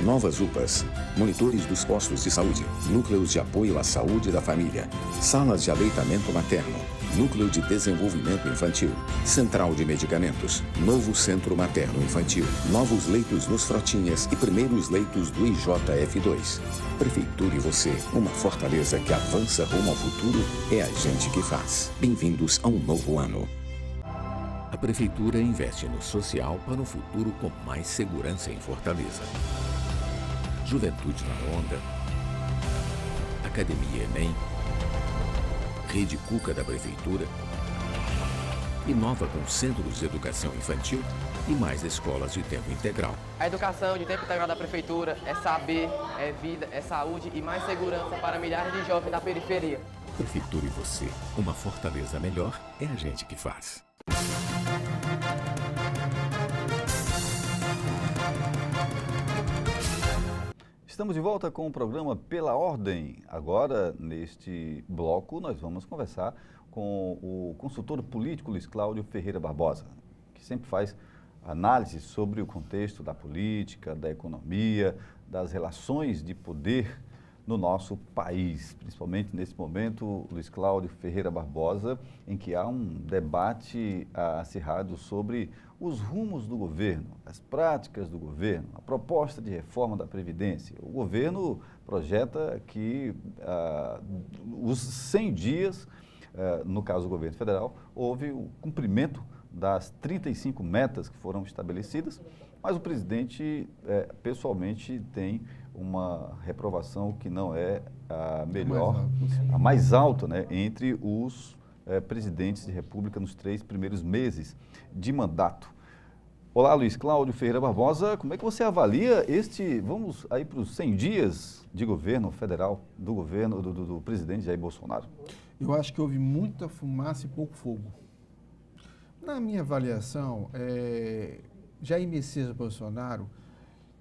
Novas UPAs, monitores dos postos de saúde, núcleos de apoio à saúde da família, salas de aleitamento materno, núcleo de desenvolvimento infantil, central de medicamentos, novo centro materno infantil, novos leitos nos Frotinhas e primeiros leitos do IJF2. Prefeitura e você, uma fortaleza que avança rumo ao futuro, é a gente que faz. Bem-vindos a um novo ano. A Prefeitura investe no social para um futuro com mais segurança em Fortaleza. Juventude na Onda, Academia EMEM, Rede Cuca da Prefeitura, inova com centros de educação infantil e mais escolas de tempo integral. A educação de tempo integral da Prefeitura é saber, é vida, é saúde e mais segurança para milhares de jovens da periferia. Prefeitura e você, uma fortaleza melhor, é a gente que faz. Estamos de volta com o programa Pela Ordem. Agora, neste bloco, nós vamos conversar com o consultor político Luiz Cláudio Ferreira Barbosa, que sempre faz análise sobre o contexto da política, da economia, das relações de poder no nosso país, principalmente nesse momento, Luiz Cláudio Ferreira Barbosa, em que há um debate acirrado sobre os rumos do governo, as práticas do governo, a proposta de reforma da Previdência. O governo projeta que os 100 dias, no caso do governo federal, houve o cumprimento das 35 metas que foram estabelecidas, mas o presidente pessoalmente tem uma reprovação que não é a melhor, a mais alta, né, entre os presidentes de república nos 3 primeiros meses de mandato. Olá, Luiz Cláudio Ferreira Barbosa, como é que você avalia vamos aí para os 100 dias de governo federal, do governo do presidente Jair Bolsonaro? Eu acho que houve muita fumaça e pouco fogo. Na minha avaliação, Jair Messias Bolsonaro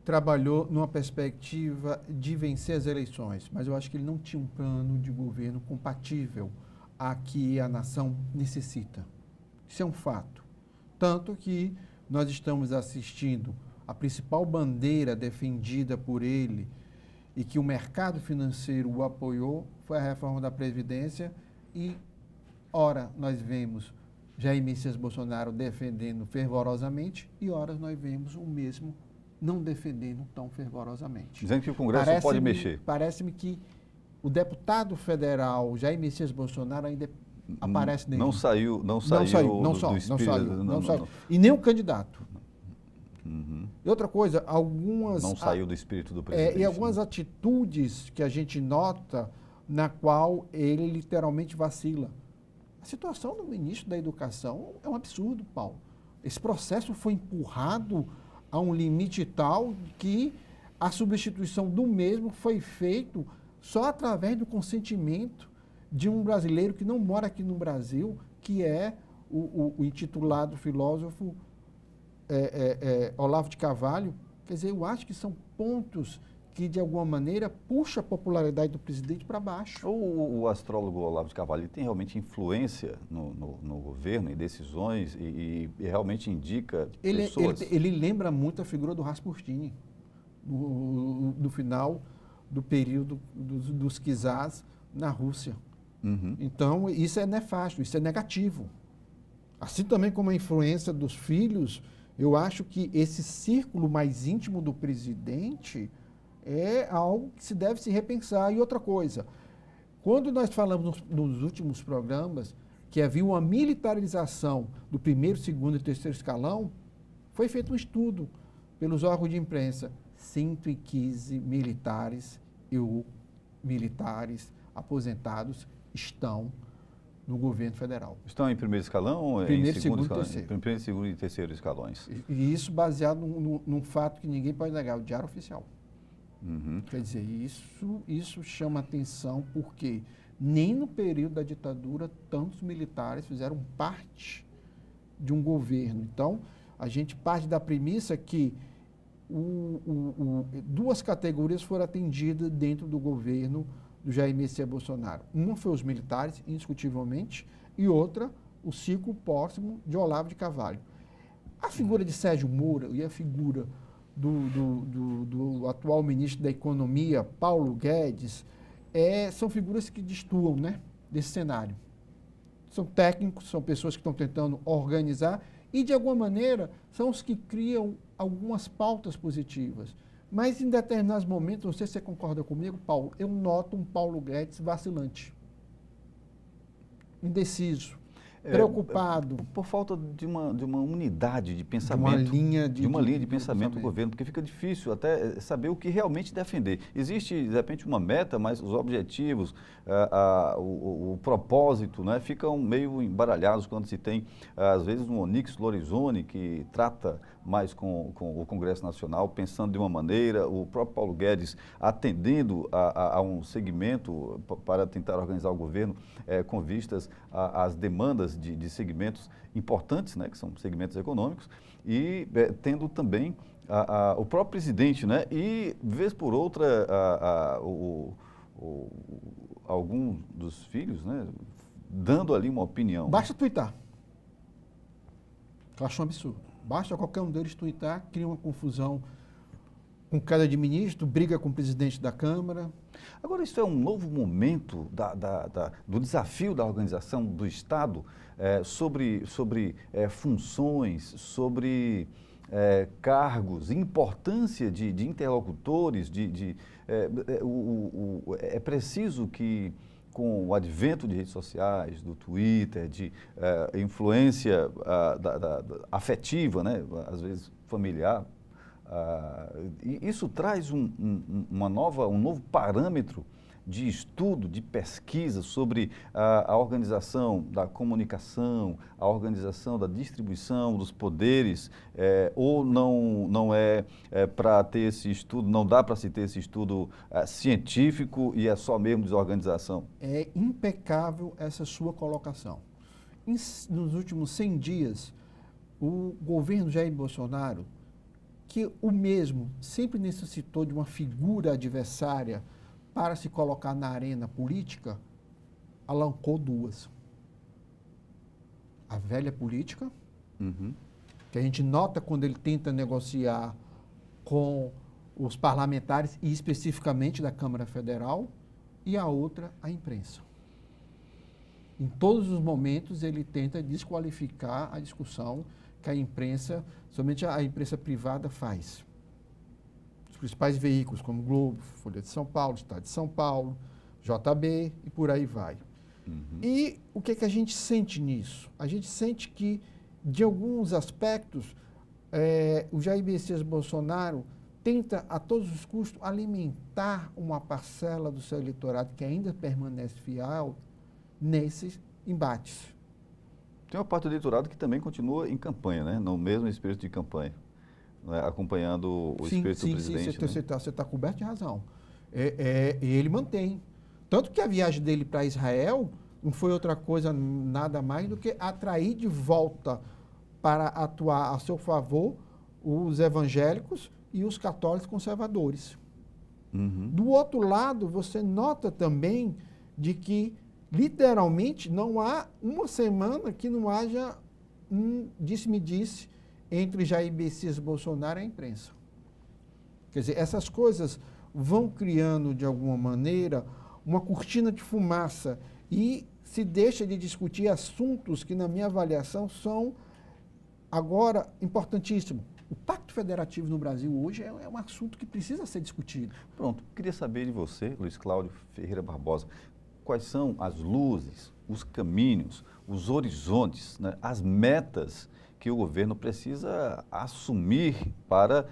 trabalhou numa perspectiva de vencer as eleições, mas eu acho que ele não tinha um plano de governo compatível a que a nação necessita. Isso é um fato. Tanto que nós estamos assistindo a principal bandeira defendida por ele e que o mercado financeiro o apoiou foi a reforma da Previdência e, ora, nós vemos Jair Messias Bolsonaro defendendo fervorosamente e, ora, nós vemos o mesmo não defendendo tão fervorosamente. Dizendo que o Congresso pode mexer. Parece-me que o deputado federal Jair Messias Bolsonaro ainda aparece nele. Não saiu do espírito. E nem o candidato. Uhum. E outra coisa, não saiu do espírito do presidente. E algumas atitudes que a gente nota na qual ele literalmente vacila. A situação do ministro da Educação é um absurdo, Paulo. Esse processo foi empurrado a um limite tal que a substituição do mesmo foi feito só através do consentimento de um brasileiro que não mora aqui no Brasil, que é o intitulado filósofo Olavo de Carvalho. Quer dizer, eu acho que são pontos que, de alguma maneira, puxa a popularidade do presidente para baixo. O astrólogo Olavo de Carvalho tem realmente influência no governo, em decisões, e realmente indica pessoas? Ele lembra muito a figura do Rasputin, no final do período dos czars na Rússia. Uhum. Então, isso é nefasto, isso é negativo. Assim também como a influência dos filhos, eu acho que esse círculo mais íntimo do presidente é algo que se deve se repensar. E outra coisa, quando nós falamos nos últimos programas que havia uma militarização do primeiro, segundo e terceiro escalão, foi feito um estudo pelos órgãos de imprensa. 115 militares ou militares aposentados estão no governo federal. Estão em primeiro escalão? Primeiro, em segundo e terceiro. Primeiro, segundo e terceiro escalões. E isso baseado num fato que ninguém pode negar, o Diário Oficial. Uhum. Quer dizer, isso chama atenção porque Nem no período da ditadura, tantos militares fizeram parte de um governo. Então, a gente parte da premissa que duas categorias foram atendidas dentro do governo do Jair Messias Bolsonaro. Uma foi os militares, indiscutivelmente, e outra, o ciclo próximo de Olavo de Carvalho. A figura de Sérgio Moro e a figura do atual ministro da Economia, Paulo Guedes, são figuras que destoam, né, desse cenário. São técnicos, são pessoas que estão tentando organizar e, de alguma maneira, são os que criam algumas pautas positivas. Mas, em determinados momentos, não sei se você concorda comigo, Paulo, eu noto um Paulo Guedes vacilante, indeciso, preocupado. Por falta de uma unidade de pensamento. De uma linha de pensamento do governo, porque fica difícil até saber o que realmente defender. Existe, de repente, uma meta, mas os objetivos, o propósito, né, ficam meio embaralhados quando se tem, às vezes, um Onyx Lorenzoni que trata mais com o Congresso Nacional, pensando de uma maneira, o próprio Paulo Guedes atendendo a um segmento para tentar organizar o governo com vistas às demandas de segmentos importantes, né, que são segmentos econômicos, e tendo também o próprio presidente, né, e, vez por outra, algum dos filhos, né, dando ali uma opinião. Basta tuitar. Eu acho um absurdo. Basta qualquer um deles tuitar, cria uma confusão com queda de ministro, briga com o presidente da Câmara. Agora, isso é um novo momento do desafio da organização do Estado sobre funções, sobre cargos, importância de interlocutores, é preciso que, com o advento de redes sociais, do Twitter, de influência afetiva, né, às vezes familiar, isso traz um novo parâmetro de estudo, de pesquisa sobre a organização da comunicação, a organização da distribuição dos poderes, ou não é para ter esse estudo, não dá para se ter esse estudo científico e é só mesmo desorganização? É impecável essa sua colocação. Nos últimos 100 dias, o governo Jair Bolsonaro, que o mesmo sempre necessitou de uma figura adversária para se colocar na arena política, alavancou duas. A velha política, que a gente nota quando ele tenta negociar com os parlamentares, e especificamente da Câmara Federal, e a outra, a imprensa. Em todos os momentos, ele tenta desqualificar a discussão que a imprensa, somente a imprensa privada, faz. Os principais veículos, como Globo, Folha de São Paulo, Estado de São Paulo, JB e por aí vai. E o que a gente sente nisso? A gente sente que, de alguns aspectos, o Jair Messias Bolsonaro tenta, a todos os custos, alimentar uma parcela do seu eleitorado que ainda permanece fiel nesses embates. Tem uma parte do eleitorado que também continua em campanha, né? No mesmo espírito de campanha, né? Acompanhando o espírito do presidente. Sim, você está coberto de razão. E ele mantém. Tanto que a viagem dele para Israel não foi outra coisa, nada mais do que atrair de volta para atuar a seu favor os evangélicos e os católicos conservadores. Do outro lado, você nota também de que, literalmente, não há uma semana que não haja um disse-me-disse entre Jair Messias Bolsonaro e a imprensa. Quer dizer, essas coisas vão criando, de alguma maneira, uma cortina de fumaça e se deixa de discutir assuntos que, na minha avaliação, são agora importantíssimos. O Pacto Federativo no Brasil hoje é um assunto que precisa ser discutido. Pronto, queria saber de você, Luiz Cláudio Ferreira Barbosa, quais são as luzes, os caminhos, os horizontes, né, as metas que o governo precisa assumir para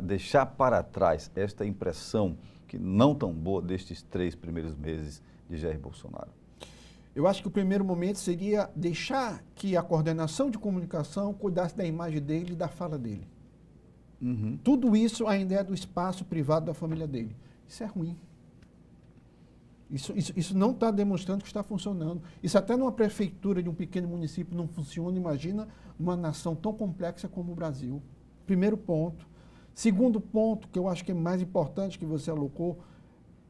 deixar para trás esta impressão que não tão boa destes 3 primeiros meses de Jair Bolsonaro? Eu acho que o primeiro momento seria deixar que a coordenação de comunicação cuidasse da imagem dele e da fala dele. Tudo isso ainda é do espaço privado da família dele. Isso é ruim. Isso não está demonstrando que está funcionando. Isso até numa prefeitura de um pequeno município não funciona. Imagina uma nação tão complexa como o Brasil. Primeiro ponto. Segundo ponto, que eu acho que é mais importante que você alocou,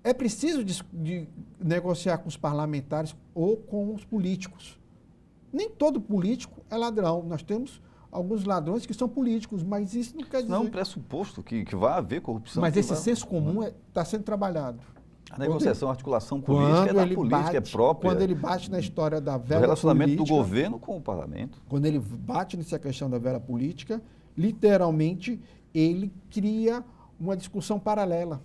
é preciso de negociar com os parlamentares ou com os políticos. Nem todo político é ladrão. Nós temos alguns ladrões que são políticos, mas isso não quer dizer... Não é um pressuposto que vai haver corrupção. Mas esse senso comum está sendo trabalhado. A negociação, a articulação política é da política, é própria. Quando ele bate na história da velha do relacionamento política, do governo com o parlamento. Quando ele bate nessa questão da velha política, literalmente ele cria uma discussão paralela.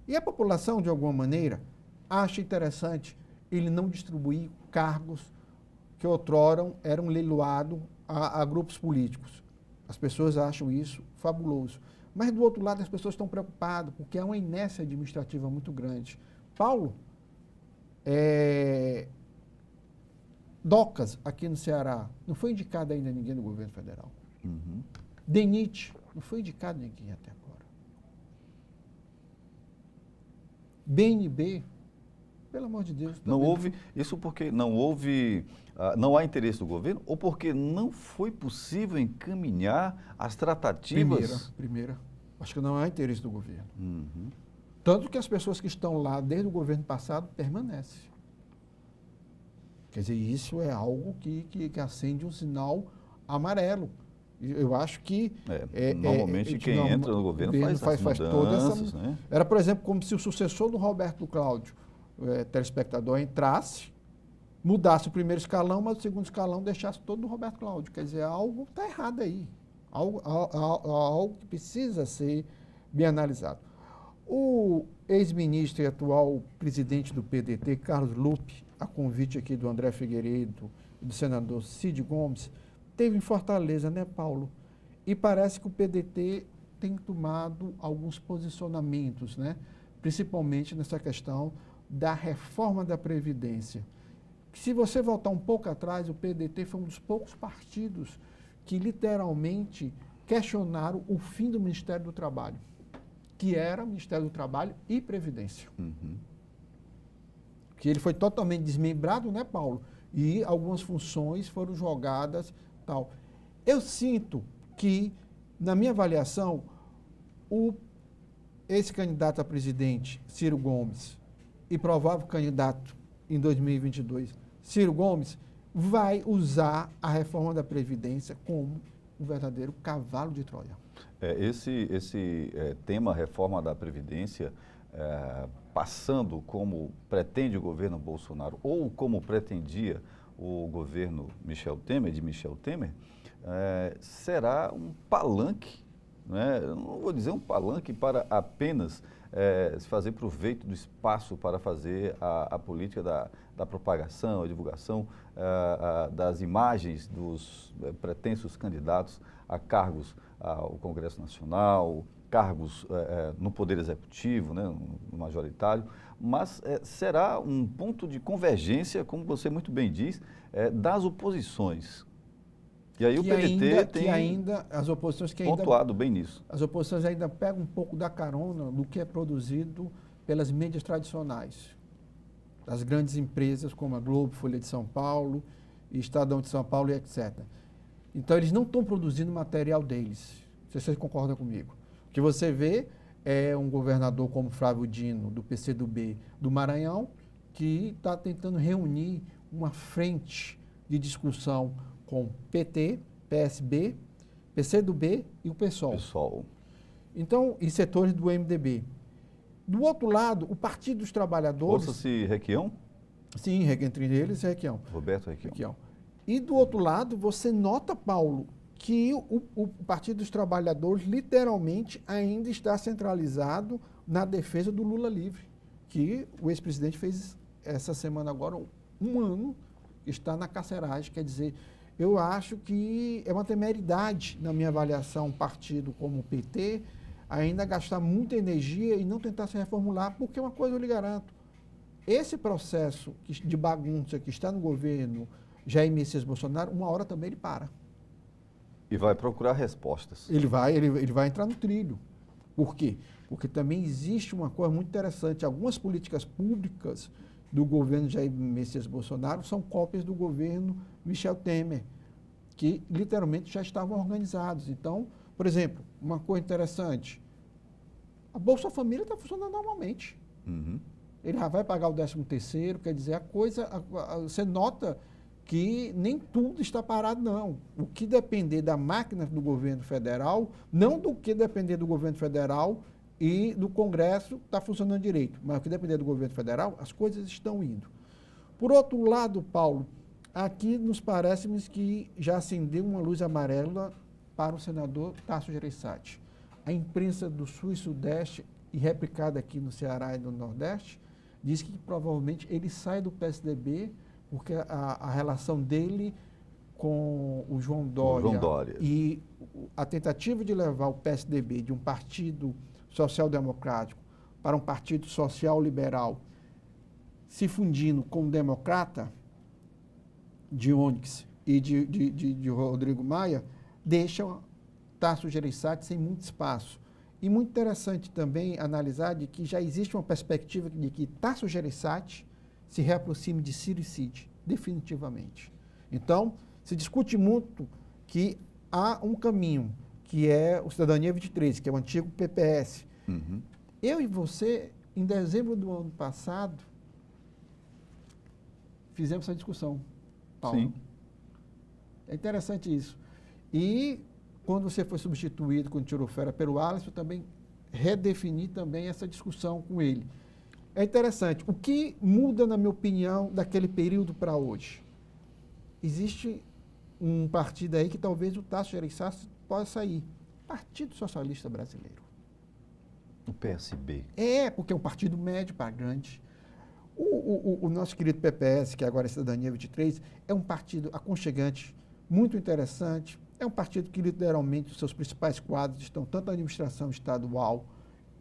E a população, de alguma maneira, acha interessante ele não distribuir cargos que outrora eram leiloados a grupos políticos. As pessoas acham isso fabuloso. Mas, do outro lado, as pessoas estão preocupadas, porque há uma inércia administrativa muito grande. Paulo, Docas, aqui no Ceará, não foi indicado ainda ninguém do governo federal. Uhum. DENIT, não foi indicado ninguém até agora. BNB, pelo amor de Deus. Não houve, isso porque não houve, não há interesse do governo ou porque não foi possível encaminhar as tratativas? Primeira. Acho que não há interesse do governo. Uhum. Tanto que as pessoas que estão lá desde o governo passado permanecem. Quer dizer, isso é algo que acende um sinal amarelo. Eu acho que... normalmente quem entra no governo faz toda essa... Né? Era, por exemplo, como se o sucessor do Roberto Cláudio, telespectador, entrasse, mudasse o primeiro escalão, mas o segundo escalão deixasse todo do Roberto Cláudio. Quer dizer, algo está errado aí. Algo que precisa ser bem analisado. O ex-ministro e atual presidente do PDT, Carlos Lupe, a convite aqui do André Figueiredo e do senador Cid Gomes, esteve em Fortaleza, né, Paulo? E parece que o PDT tem tomado alguns posicionamentos, né? Principalmente nessa questão da reforma da Previdência. Se você voltar um pouco atrás, o PDT foi um dos poucos partidos que literalmente questionaram o fim do Ministério do Trabalho, que era o Ministério do Trabalho e Previdência. Uhum. Que ele foi totalmente desmembrado, né, Paulo? E algumas funções foram jogadas, tal. Eu sinto que, na minha avaliação, o ex-candidato a presidente, Ciro Gomes, e provável candidato em 2022, Ciro Gomes, vai usar a reforma da Previdência como um verdadeiro cavalo de Troia. Esse tema, reforma da Previdência, passando como pretende o governo Bolsonaro ou como pretendia o governo Michel Temer, será um palanque, né? Eu não vou dizer um palanque para apenas se fazer proveito do espaço para fazer a política da propagação, a divulgação das imagens dos pretensos candidatos a cargos ao Congresso Nacional, cargos no Poder Executivo, né, no majoritário, mas será um ponto de convergência, como você muito bem diz, das oposições. E aí o PDT tem as oposições que pontuado bem nisso. As oposições ainda pegam um pouco da carona do que é produzido pelas mídias tradicionais, das grandes empresas como a Globo, Folha de São Paulo, Estadão de São Paulo e etc. Então, eles não estão produzindo material deles. Não sei se você concorda comigo. O que você vê é um governador como Flávio Dino, do PCdoB do Maranhão, que está tentando reunir uma frente de discussão com PT, PSB, PCdoB e o PSOL. Então, e setores do MDB. Do outro lado, o Partido dos Trabalhadores... Ouça-se Requião? Sim, entre eles, Requião. Roberto Requião. E do outro lado, você nota, Paulo, que o Partido dos Trabalhadores literalmente ainda está centralizado na defesa do Lula livre, que o ex-presidente fez essa semana agora um ano, está na carceragem. Quer dizer, eu acho que é uma temeridade, na minha avaliação, um partido como o PT ainda gastar muita energia e não tentar se reformular, porque uma coisa eu lhe garanto, esse processo de bagunça que está no governo Jair Messias Bolsonaro, uma hora também ele para. E vai procurar respostas. Ele vai entrar no trilho. Por quê? Porque também existe uma coisa muito interessante. Algumas políticas públicas do governo Jair Messias Bolsonaro são cópias do governo Michel Temer, que literalmente já estavam organizados. Então, por exemplo, uma coisa interessante, a Bolsa Família está funcionando normalmente. Uhum. Ele já vai pagar o 13º, quer dizer, você nota que nem tudo está parado, não. O que depender da máquina do governo federal, não do que depender do governo federal e do Congresso está funcionando direito, mas o que depender do governo federal, as coisas estão indo. Por outro lado, Paulo, aqui nos parece que já acendeu uma luz amarela para o senador Tasso Gereissati. A imprensa do Sul e Sudeste, e replicada aqui no Ceará e no Nordeste, diz que provavelmente ele sai do PSDB porque a relação dele com o João Dória e a tentativa de levar o PSDB de um partido social-democrático para um partido social-liberal se fundindo com o democrata de Onyx e de Rodrigo Maia, deixa Tasso Gereissati sem muito espaço. E muito interessante também analisar de que já existe uma perspectiva de que Tasso Gereissati se reaproxime de Ciro e Cid, definitivamente. Então, se discute muito que há um caminho, que é o Cidadania 23, que é o antigo PPS. Uhum. Eu e você, em dezembro do ano passado, fizemos essa discussão, Paulo. Sim. É interessante isso. E quando você foi substituído, quando tirou fera pelo Alisson, eu também redefini também essa discussão com ele. É interessante. O que muda, na minha opinião, daquele período para hoje? Existe um partido aí que talvez o Tasso Gereissati possa sair. Partido Socialista Brasileiro. O PSB. Porque é um partido médio para grande. O nosso querido PPS, que agora é Cidadania 23, é um partido aconchegante, muito interessante. É um partido que, literalmente, os seus principais quadros estão tanto na administração estadual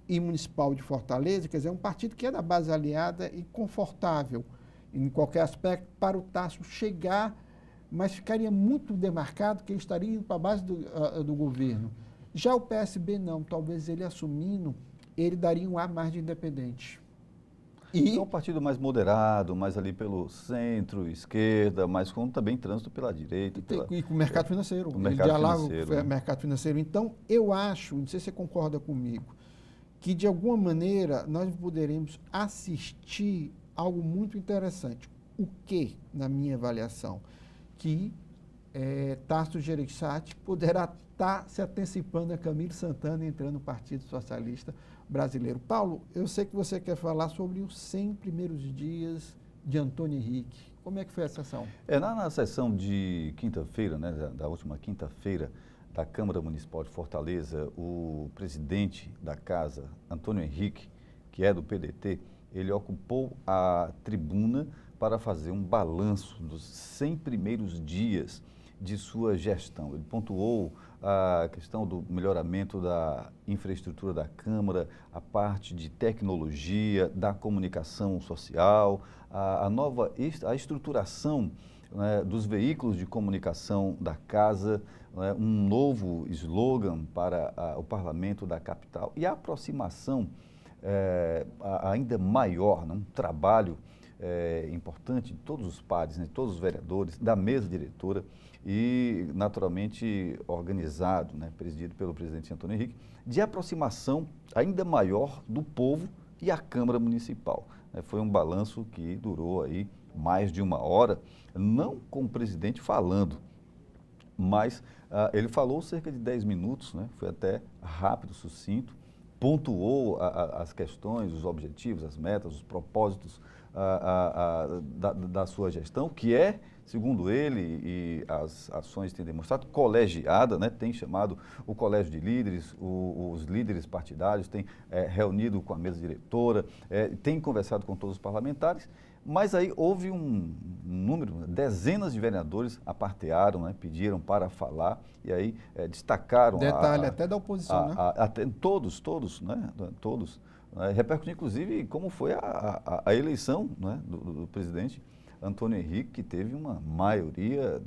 e municipal de Fortaleza, quer dizer, é um partido que é da base aliada e confortável em qualquer aspecto para o Tasso chegar, mas ficaria muito demarcado que ele estaria indo para a base do governo. Já o PSB não, talvez ele assumindo, ele daria um ar mais de independente. É um partido mais moderado, mais ali pelo centro, esquerda, mas com também trânsito pela direita. E com o mercado financeiro. O mercado financeiro, com o mercado financeiro. Então, eu acho, não sei se você concorda comigo, que de alguma maneira nós poderemos assistir algo muito interessante. O que, na minha avaliação? Que Tasso Gereissati poderá estar se antecipando a Camilo Santana entrando no Partido Socialista Brasileiro. Paulo, eu sei que você quer falar sobre os 100 primeiros dias de Antônio Henrique. Como é que foi a sessão? Na sessão de quinta-feira, né, da última quinta-feira, da Câmara Municipal de Fortaleza, o presidente da casa, Antônio Henrique, que é do PDT, ele ocupou a tribuna para fazer um balanço dos 100 primeiros dias de sua gestão. Ele pontuou a questão do melhoramento da infraestrutura da Câmara, a parte de tecnologia, da comunicação social, a estruturação, né, dos veículos de comunicação da casa, né, um novo slogan para o parlamento da capital e a aproximação ainda maior, né, um trabalho importante de todos os pares, né, todos os vereadores, da mesa diretora e, naturalmente, organizado, né, presidido pelo presidente Antônio Henrique, de aproximação ainda maior do povo e a Câmara Municipal. Foi um balanço que durou aí mais de uma hora, não com o presidente falando, mas ele falou cerca de 10 minutos, né, foi até rápido, sucinto, pontuou as questões, os objetivos, as metas, os propósitos da sua gestão, que é, segundo ele, e as ações têm demonstrado, colegiada, né? Tem chamado o colégio de líderes, os líderes partidários, tem reunido com a mesa diretora, tem conversado com todos os parlamentares, mas aí houve um número, dezenas de vereadores apartearam, né? Pediram para falar e aí destacaram... Detalhe, até da oposição, né? Até todos, né? Todos. Repercutindo, inclusive, como foi a eleição, né, do presidente Antônio Henrique, que teve uma maioria,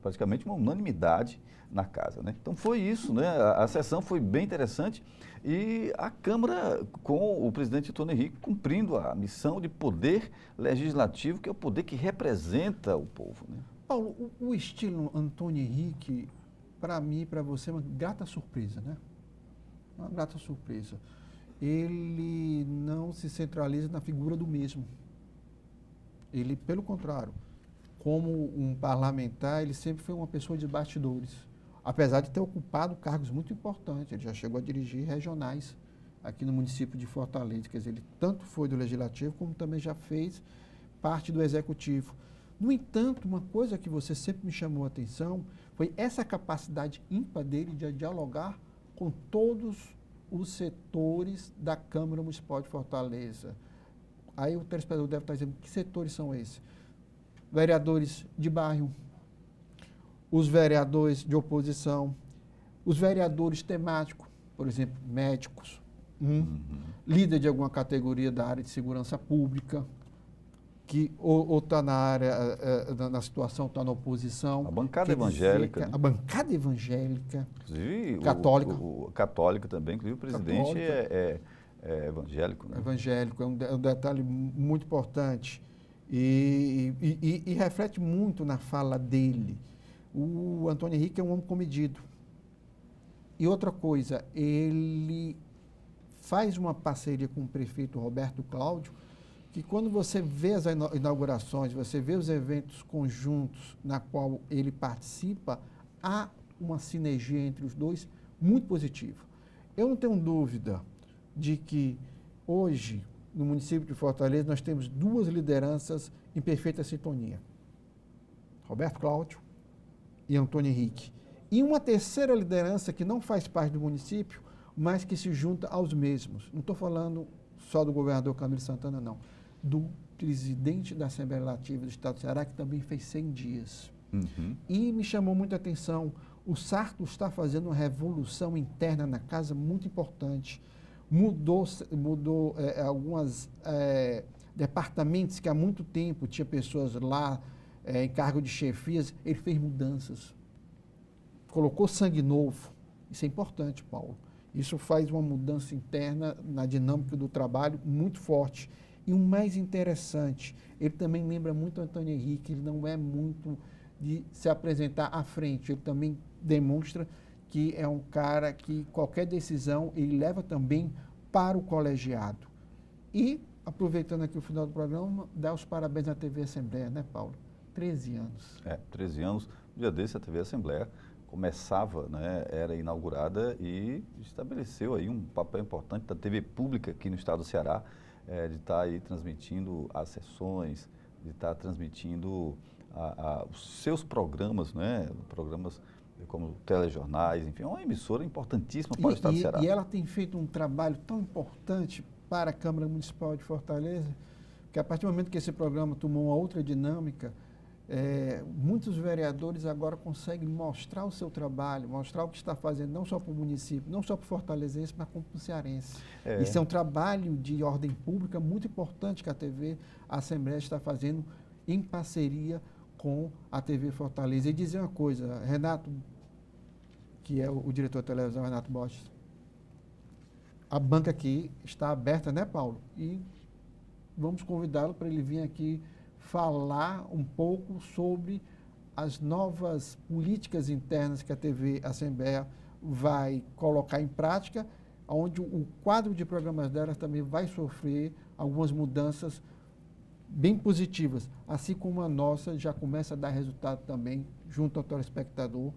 praticamente uma unanimidade na casa, né? Então foi isso, né? A sessão foi bem interessante e a Câmara, com o presidente Antônio Henrique, cumprindo a missão de poder legislativo, que é o poder que representa o povo, né? Paulo, o estilo Antônio Henrique, para mim e para você, é uma grata surpresa, né? Uma grata surpresa. Ele não se centraliza na figura do mesmo. Ele, pelo contrário, como um parlamentar, ele sempre foi uma pessoa de bastidores. Apesar de ter ocupado cargos muito importantes, ele já chegou a dirigir regionais aqui no município de Fortaleza. Quer dizer, ele tanto foi do Legislativo, como também já fez parte do Executivo. No entanto, uma coisa que você sempre me chamou a atenção foi essa capacidade ímpar dele de dialogar com todos os setores da Câmara Municipal de Fortaleza. Aí o telespectador deve estar dizendo, que setores são esses? Vereadores de bairro, os vereadores de oposição, os vereadores temáticos, por exemplo, médicos, líder de alguma categoria da área de segurança pública, que ou está na área, na situação, está na oposição. A bancada evangélica. Né? A bancada evangélica. Inclusive, católica. O católico também, inclusive o presidente é evangélico. Né? Evangélico, é um detalhe muito importante e reflete muito na fala dele. O Antônio Henrique é um homem comedido. E outra coisa, ele faz uma parceria com o prefeito Roberto Cláudio, que quando você vê as inaugurações, você vê os eventos conjuntos na qual ele participa, há uma sinergia entre os dois muito positiva. Eu não tenho dúvida de que hoje, no município de Fortaleza, nós temos duas lideranças em perfeita sintonia. Roberto Cláudio e Antônio Henrique. E uma terceira liderança que não faz parte do município, mas que se junta aos mesmos. Não estou falando só do governador Camilo Santana, não. Do presidente da Assembleia Legislativa do Estado do Ceará, que também fez 100 dias. E me chamou muita atenção, o Sarto está fazendo uma revolução interna na casa muito importante. Mudou alguns departamentos que há muito tempo tinha pessoas lá em cargo de chefias, ele fez mudanças. Colocou sangue novo. Isso é importante, Paulo. Isso faz uma mudança interna na dinâmica do trabalho muito forte. E o mais interessante, ele também lembra muito o Antônio Henrique, ele não é muito de se apresentar à frente, ele também demonstra que é um cara que qualquer decisão ele leva também para o colegiado. E, aproveitando aqui o final do programa, dá os parabéns à TV Assembleia, né, Paulo? 13 anos. 13 anos. No dia desse, a TV Assembleia começava, né, era inaugurada e estabeleceu aí um papel importante da TV pública aqui no estado do Ceará, de estar aí transmitindo as sessões, de estar transmitindo os seus programas, né, programas como telejornais, enfim, é uma emissora importantíssima para o estado do Ceará. E ela tem feito um trabalho tão importante para a Câmara Municipal de Fortaleza, que a partir do momento que esse programa tomou uma outra dinâmica, muitos vereadores agora conseguem mostrar o seu trabalho, mostrar o que está fazendo, não só para o município, não só para o fortalezense, mas como para o cearense. Isso é um trabalho de ordem pública muito importante que a TV Assembleia está fazendo em parceria com a TV Fortaleza. E dizer uma coisa, Renato, que é o diretor de televisão, Renato Bosch, a banca aqui está aberta, né, Paulo? E vamos convidá-lo para ele vir aqui falar um pouco sobre as novas políticas internas que a TV Assembleia vai colocar em prática, onde o quadro de programas dela também vai sofrer algumas mudanças bem positivas, assim como a nossa já começa a dar resultado também junto ao telespectador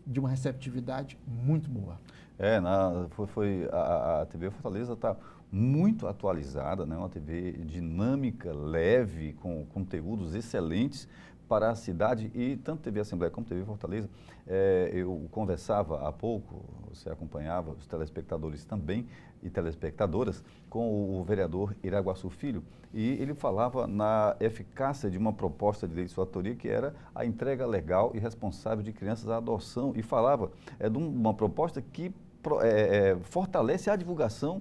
de uma receptividade muito boa. A TV Fortaleza está muito atualizada, né? Uma TV dinâmica, leve, com conteúdos excelentes para a cidade e tanto TV Assembleia como TV Fortaleza. Eu conversava há pouco, você acompanhava, os telespectadores também e telespectadoras, com o vereador Iraguaçu Filho, e ele falava na eficácia de uma proposta de lei de sua autoria, que era a entrega legal e responsável de crianças à adoção, e falava de uma proposta que fortalece a divulgação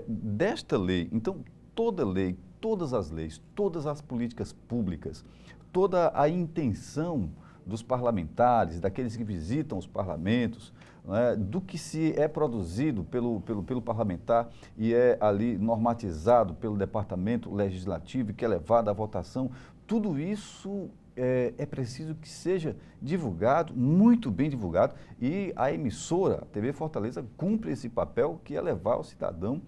desta lei. Então, toda lei, todas as leis, todas as políticas públicas, toda a intenção dos parlamentares, daqueles que visitam os parlamentos, né, do que se é produzido pelo parlamentar e é ali normatizado pelo departamento legislativo e que é levado à votação, tudo isso é preciso que seja divulgado, muito bem divulgado, e a emissora, a TV Fortaleza, cumpre esse papel que é levar ao cidadão,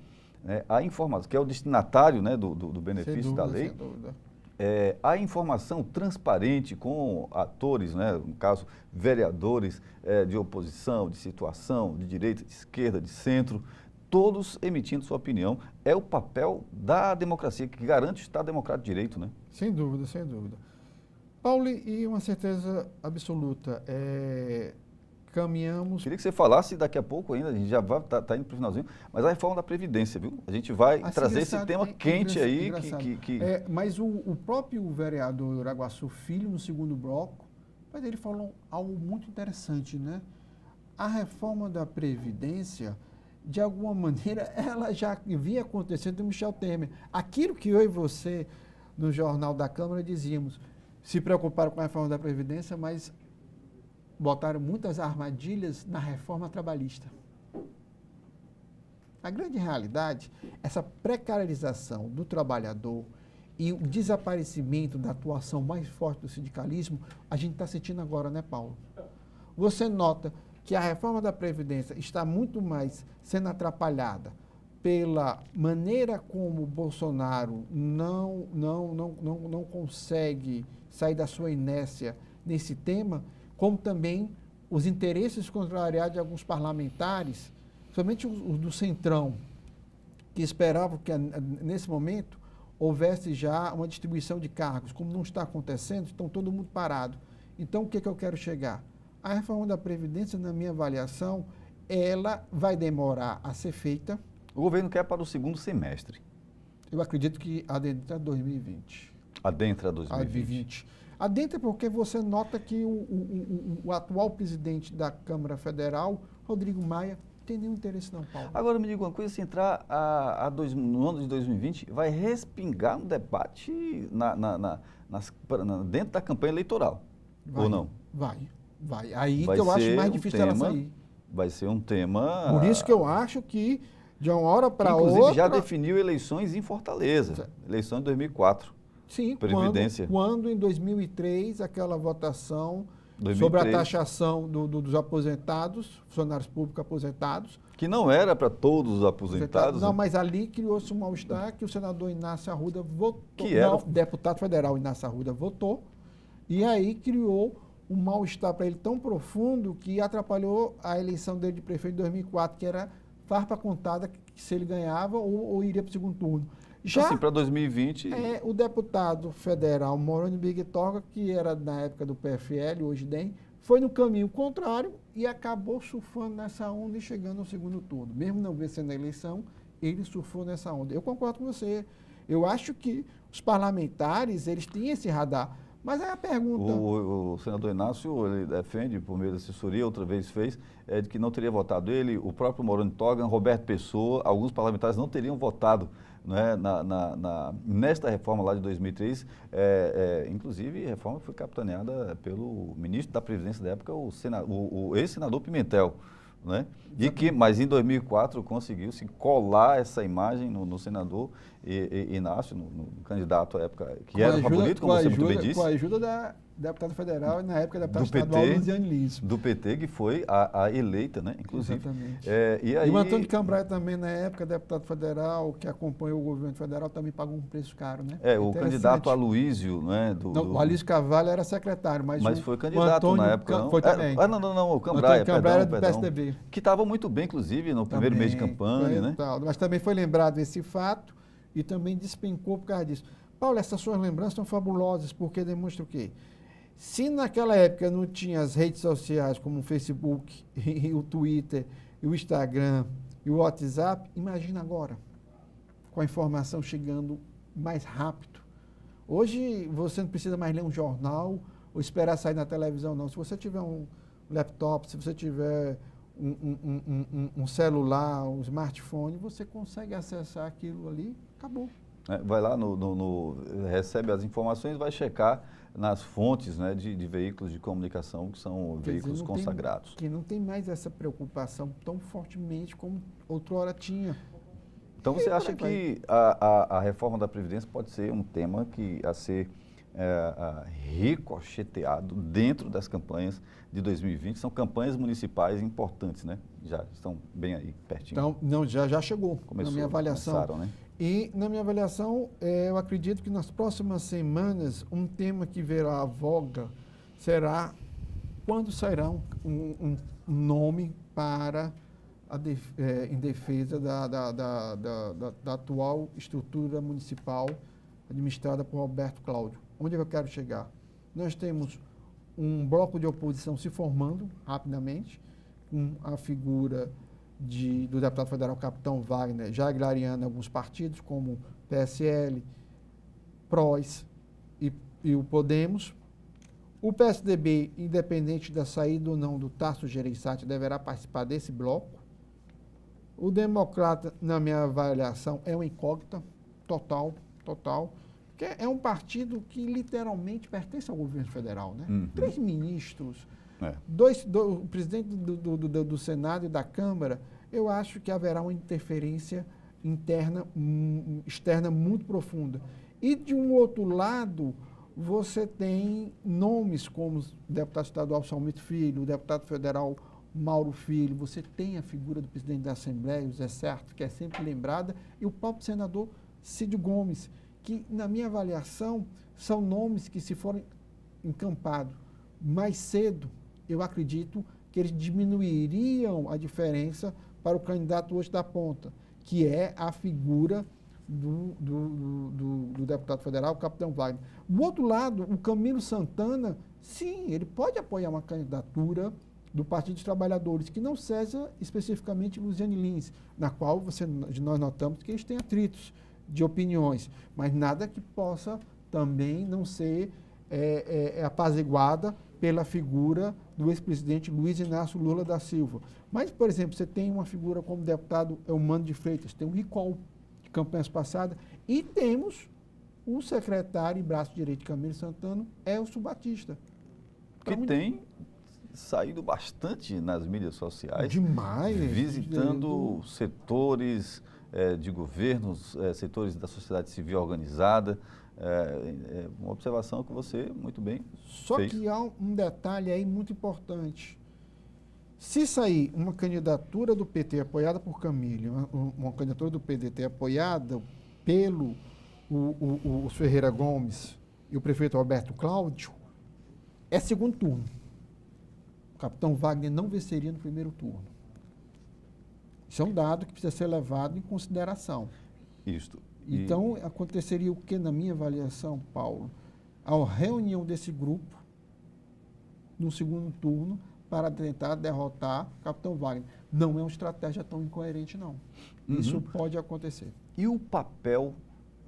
né, a informação, que é o destinatário, né, do benefício da lei. Sem dúvida. A informação transparente com atores, né, no caso, vereadores de oposição, de situação, de direita, de esquerda, de centro, todos emitindo sua opinião. É o papel da democracia, que garante o Estado Democrático de Direito, né? Sem dúvida, sem dúvida. Paulo, e uma certeza absoluta, caminhamos... Queria que você falasse daqui a pouco ainda, a gente já vai tá indo para o finalzinho, mas a reforma da Previdência, viu? A gente vai trazer esse tema quente aí. Mas o próprio vereador Iraguaçu Filho, no segundo bloco, mas ele falou algo muito interessante, né? A reforma da Previdência, de alguma maneira, ela já vinha acontecendo do Michel Temer. Aquilo que eu e você, no Jornal da Câmara, dizíamos, se preocuparam com a reforma da Previdência, mas botaram muitas armadilhas na reforma trabalhista. A grande realidade, essa precarização do trabalhador e o desaparecimento da atuação mais forte do sindicalismo, a gente está sentindo agora, né, Paulo? Você nota que a reforma da Previdência está muito mais sendo atrapalhada pela maneira como o Bolsonaro não consegue sair da sua inércia nesse tema, como também os interesses contrariados de alguns parlamentares, somente os do Centrão, que esperavam que nesse momento houvesse já uma distribuição de cargos. Como não está acontecendo, estão todo mundo parado. Então, o que eu quero chegar? A reforma da Previdência, na minha avaliação, ela vai demorar a ser feita. O governo quer para o segundo semestre. Eu acredito que adentra 2020. Adentra 2020. Adentra porque você nota que o atual presidente da Câmara Federal, Rodrigo Maia, não tem nenhum interesse não, Paulo. Agora me diga uma coisa, se entrar no ano de 2020, vai respingar um debate dentro da campanha eleitoral, ou não? Vai. Aí que eu acho mais difícil ela sair. Vai ser um tema... Por isso que eu acho que, de uma hora para outra... Inclusive, já definiu eleições em Fortaleza, eleição de 2004. Sim, Previdência. Quando em 2003, aquela votação sobre a taxação dos aposentados, funcionários públicos aposentados. Que não era para todos os aposentados. Não, mas ali criou-se um mal-estar que o senador Inácio Arruda votou. Não, deputado federal Inácio Arruda votou. E aí criou um mal-estar para ele tão profundo que atrapalhou a eleição dele de prefeito em 2004, que era farpa contada que se ele ganhava ou iria para o segundo turno. Já assim, para 2020... o deputado federal Moroni Bigtorga, que era na época do PFL, hoje DEM, foi no caminho contrário e acabou surfando nessa onda e chegando ao segundo turno. Mesmo não vencendo a eleição, ele surfou nessa onda. Eu concordo com você. Eu acho que os parlamentares, eles têm esse radar. Mas aí a pergunta... O senador Inácio, ele defende, por meio da assessoria, outra vez fez, de que não teria votado ele, o próprio Moroni Togan, Roberto Pessoa, alguns parlamentares não teriam votado, né, nesta reforma lá de 2003, inclusive a reforma foi capitaneada pelo ministro da Previdência da época, o ex-senador Pimentel, né? Mas em 2004 conseguiu-se colar essa imagem no senador Inácio, no candidato à época, que era favorito, como você muito bem disse. Com a ajuda da deputada federal, na época deputada estadual Luziane Lins. Do PT, que foi a eleita, né? Inclusive. Exatamente. E o Antônio Cambraia também, na época, deputado federal, que acompanhou o governo federal, também pagou um preço caro, né? O candidato Aloísio, né? O Aloísio Carvalho era secretário, mas foi candidato na época, não? Foi também. Não, o Cambraia, era do PSDB. Que estava muito bem, inclusive, no primeiro mês de campanha, né? Mas também foi lembrado esse fato e também despencou por causa disso. Paulo, essas suas lembranças são fabulosas, porque demonstra o quê? Se naquela época não tinha as redes sociais como o Facebook, e o Twitter, e o Instagram, e o WhatsApp, imagina agora, com a informação chegando mais rápido. Hoje você não precisa mais ler um jornal ou esperar sair na televisão, não. Se você tiver um laptop, se você tiver um celular, um smartphone, você consegue acessar aquilo ali, acabou. né? Vai lá, recebe as informações, vai checar nas fontes, né, de veículos de comunicação que são Quer veículos dizer, consagrados. Que não tem mais essa preocupação tão fortemente como outrora tinha. Então você acha que a reforma da Previdência pode ser um tema a ser ricocheteado dentro das campanhas de 2020? São campanhas municipais importantes, né? Já estão bem aí, pertinho. Então, não, já chegou Começou, na minha avaliação. começaram, né? E na minha avaliação, eu acredito que nas próximas semanas, um tema que verá a voga será quando sairá um nome para em defesa da atual estrutura municipal administrada por Roberto Cláudio. Onde eu quero chegar? Nós temos um bloco de oposição se formando rapidamente, com a figura do deputado federal Capitão Wagner, já agrariando alguns partidos, como PSL, PROS e o Podemos. O PSDB, independente da saída ou não do Tasso Gereissati, deverá participar desse bloco. O Democrata, na minha avaliação, é uma incógnita total, porque é um partido que literalmente pertence ao governo federal, né? Uhum. 3 ministros, É. o presidente do Senado e da Câmara. Eu acho que haverá uma interferência externa muito profunda. E, de um outro lado, você tem nomes como o deputado estadual Salmito Filho, o deputado federal Mauro Filho, você tem a figura do presidente da Assembleia, o Zé Certo, que é sempre lembrada, e o próprio senador Cid Gomes, que, na minha avaliação, são nomes que, se forem encampados mais cedo, eu acredito que eles diminuiriam a diferença para o candidato hoje da ponta, que é a figura do deputado federal, o Capitão Wagner. Do outro lado, o Camilo Santana, sim, ele pode apoiar uma candidatura do Partido dos Trabalhadores, que não seja especificamente Luziane Lins, na qual nós notamos que eles têm atritos de opiniões, mas nada que possa também não ser apaziguada pela figura do ex-presidente Luiz Inácio Lula da Silva. Mas, por exemplo, você tem uma figura como o deputado Eumano de Freitas, tem um recall de campanhas passadas, e temos o secretário e braço direito de Camilo Santana, Elcio Batista. Que tem saído bastante nas mídias sociais. Demais. Visitando setores de governos, setores da sociedade civil organizada. Uma observação que você muito bem Só fez. que há um detalhe aí muito importante. Se sair uma candidatura do PT apoiada por Camilo, uma candidatura do PDT apoiada pelo o Ferreira Gomes e o prefeito Roberto Cláudio, é segundo turno. O Capitão Wagner não venceria no primeiro turno. Isso é um dado que precisa ser levado em consideração. Isto. Então, aconteceria o que, na minha avaliação, Paulo? A reunião desse grupo no segundo turno para tentar derrotar o Capitão Wagner. Não é uma estratégia tão incoerente, não. Uhum. Isso pode acontecer. E o papel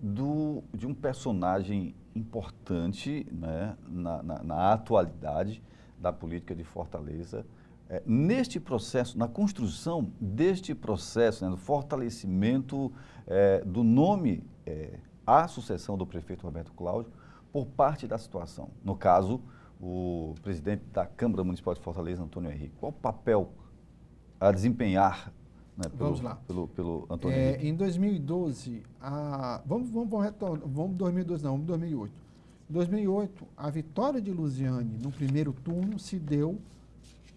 de um personagem importante, né, na atualidade da política de Fortaleza, neste processo, na construção deste processo, né, do fortalecimento do nome à sucessão do prefeito Roberto Cláudio por parte da situação? No caso, o presidente da Câmara Municipal de Fortaleza, Antônio Henrique. Qual o papel a desempenhar, né, pelo Antônio Henrique? Em 2012, vamos 2012 não, vamos 2008. Em 2008, a vitória de Luziane no primeiro turno se deu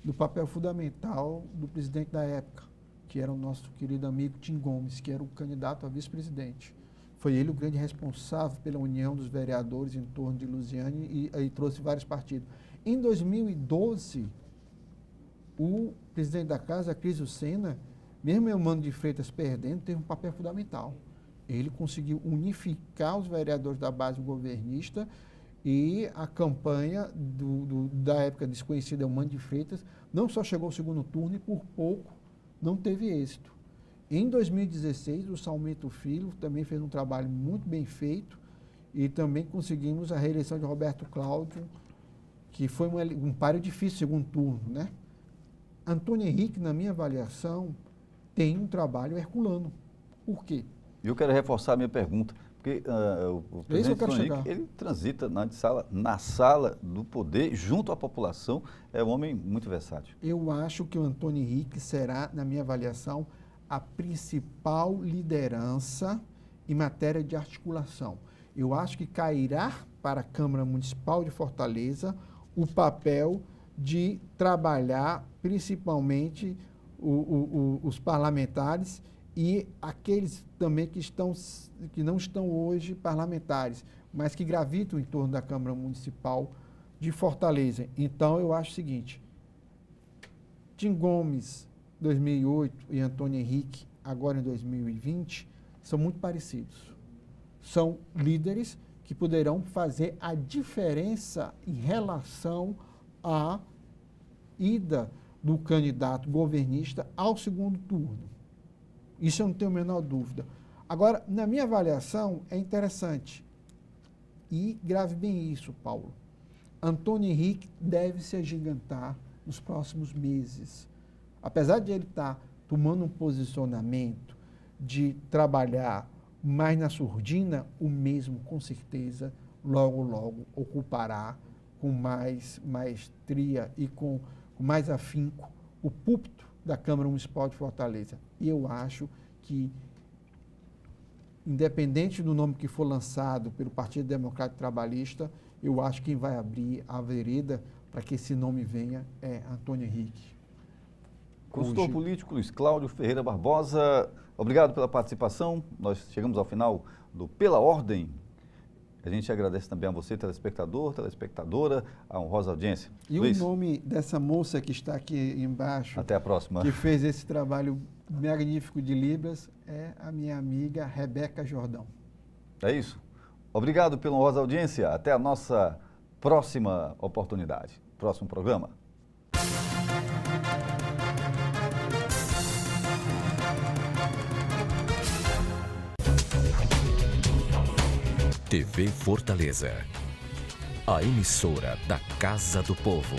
do papel fundamental do presidente da época, que era o nosso querido amigo Tim Gomes, que era o candidato a vice-presidente. Foi ele o grande responsável pela união dos vereadores em torno de Luziane e trouxe vários partidos. Em 2012, o presidente da casa, Crisio Sena, mesmo Eumano de Freitas perdendo, teve um papel fundamental. Ele conseguiu unificar os vereadores da base governista e a campanha da época desconhecida Eumano de Freitas não só chegou ao segundo turno e por pouco não teve êxito. Em 2016, o Salmito Filho também fez um trabalho muito bem feito e também conseguimos a reeleição de Roberto Cláudio, que foi um páreo difícil, segundo turno, né? Antônio Henrique, na minha avaliação, tem um trabalho herculano. Por quê? Eu quero reforçar a minha pergunta, Porque o É isso que eu presidente quero Antônio chegar. Henrique, ele transita na sala do poder, junto à população, é um homem muito versátil. Eu acho que o Antônio Henrique será, na minha avaliação, a principal liderança em matéria de articulação. Eu acho que cairá para a Câmara Municipal de Fortaleza o papel de trabalhar principalmente os parlamentares e aqueles também que não estão hoje parlamentares, mas que gravitam em torno da Câmara Municipal de Fortaleza. Então, eu acho o seguinte, Tim Gomes, 2008, e Antônio Henrique, agora em 2020, são muito parecidos. São líderes que poderão fazer a diferença em relação à ida do candidato governista ao segundo turno. Isso eu não tenho a menor dúvida. Agora, na minha avaliação, é interessante. E grave bem isso, Paulo. Antônio Henrique deve se agigantar nos próximos meses. Apesar de ele estar tomando um posicionamento de trabalhar mais na surdina, o mesmo, com certeza, logo ocupará com mais maestria e com mais afinco o púlpito da Câmara Municipal de Fortaleza. E eu acho que, independente do nome que for lançado pelo Partido Democrático Trabalhista, eu acho que quem vai abrir a vereda para que esse nome venha é Antônio Henrique. Consultor político Luiz Cláudio Ferreira Barbosa, obrigado pela participação. Nós chegamos ao final do Pela Ordem. A gente agradece também a você, telespectador, telespectadora, a honrosa audiência. E Luiz, o nome dessa moça que está aqui embaixo, até a próxima. que fez esse trabalho magnífico de Libras, é a minha amiga Rebeca Jordão. É isso. Obrigado pela honrosa audiência. Até a nossa próxima oportunidade. Próximo programa. TV Fortaleza, a emissora da Casa do Povo.